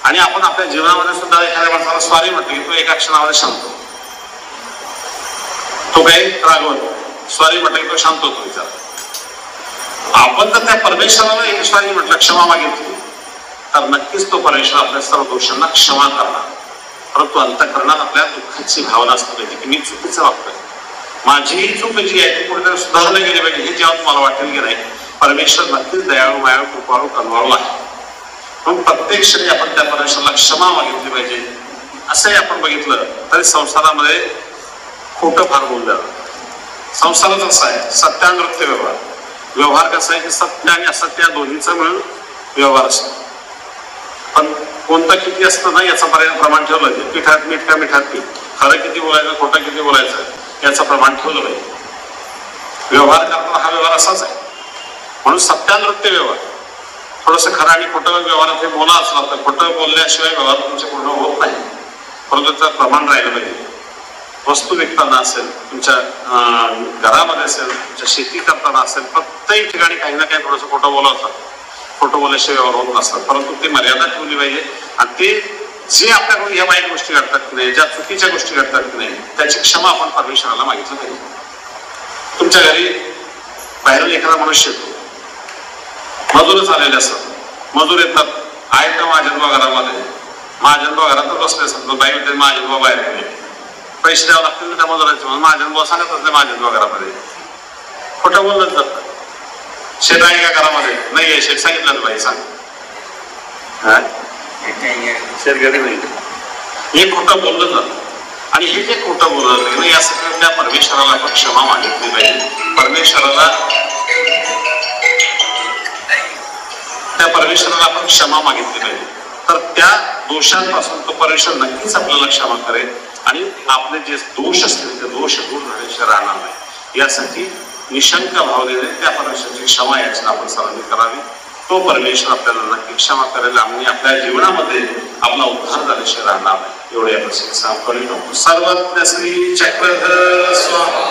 B: आणि आपण आपल्या जीवनामध्ये सुद्धा एखाद्या माणसाला स्वारी म्हटलं की तो एका क्षणामध्ये शांत होतो, तो काही रागवत. स्वारी म्हटलं की तो शांत होतो विचार. आपण जर त्या परमेश्वराला एक स्वारी म्हटलं, क्षमा मागितली, तर नक्कीच तो परमेश्वर आपल्या सर्व दोषांना क्षमा करणार. परंतु अंतःकरणात आपल्या दुःखाची भावना असली पाहिजे की मी चुकीचं वागतोय, माझी ही चूक जी आहे ती कुठेतरी सुधारली गेली पाहिजे. हे जेव्हा तुम्हाला वाटेल की नाही परमेश्वर नक्कीच दयाळू, मायाळू, कृपाळू, कनवाळू आहे. म्हणून प्रत्येक क्षणी आपण त्या परमेश्वराला क्षमा मागितली पाहिजे. असंही आपण बघितलं तरी संसारामध्ये खोटं फार बोललं जातं. संसारच असा आहे, सत्यानृत्य व्यवहार. व्यवहार कसा आहे की सत्य आणि असत्य या दोन्हीचा मिळून व्यवहार असतो. पण कोणतं किती असतं ना याचं प्रमाण ठेवलं पाहिजे. पिठात मीठ का मिठात पीठ, खरं किती बोलायचं, खोटं किती बोलायचं याचं प्रमाण ठेवलं पाहिजे. व्यवहार करताना हा व्यवहार असाच आहे. म्हणून सत्यानृत्य व्यवहार, थोडंसं खरं आणि खोटं व्यवहारात हे बोला असला तर खोटं बोलल्याशिवाय व्यवहार तुमचे पूर्ण होत नाही, परंतु त्याचं प्रमाण राहिलं पाहिजे. वस्तू विकताना असेल, तुमच्या घरामध्ये असेल, तुमच्या शेती करताना असेल, प्रत्येक ठिकाणी काही ना काही थोडंसं खोटं बोलावतात. खोटं बोलल्याशिवाय व्यवहार होत नसतात. परंतु ते मर्यादा ठेवली पाहिजे. आणि ते जे आपल्याकडून या वाईट गोष्टी घडतात की नाही, ज्या चुकीच्या गोष्टी घडतात की नाही, त्याची क्षमा आपण परमेश्वराला मागितलं पाहिजे. तुमच्या घरी बाहेरून एखादा मनुष्य येतो, मजूरच आलेले असतात, मजूर येतात, आहेत ना महाजनबा घरामध्ये, महाजनबा घरातच बसले असतात, बाई होते महाजनबा बाहेर गेले, पैसे द्यावं लागतील ना त्या मजुराचे, म्हणून महाजनबा सांगत असते महाजनबा घरामध्ये. खोटं बोलत जातात. शेत आहे का घरामध्ये? नाही आहे. शेत सांगितलं बाई सांग, शेत घरी नाही. हे खोटं बोललं जातं. आणि हे जे खोटं बोललं नाही, यासाठी त्या परमेश्वराला आपण क्षमा मागितली पाहिजे. त्या परमेश्वराला आपण क्षमा मागितली पाहिजे. तर त्या दोषांपासून तो परमेश्वर नक्कीच आपल्याला क्षमा करेल आणि आपले जे दोष असतील ते दोष दूर झाल्याशिवाय राहणार नाही. यासाठी निशंक भावनेने त्या परमेश्वराची क्षमा याची आपण सर्वांनी करावी. तो परमेश्वर आपल्याला नक्की क्षमा करेल आणि आपल्या जीवनामध्ये आपला उद्धार झाल्याशिवाय राहणार नाही. एवढे आपण सर्वज्ञ श्री चक्रधर स्वामी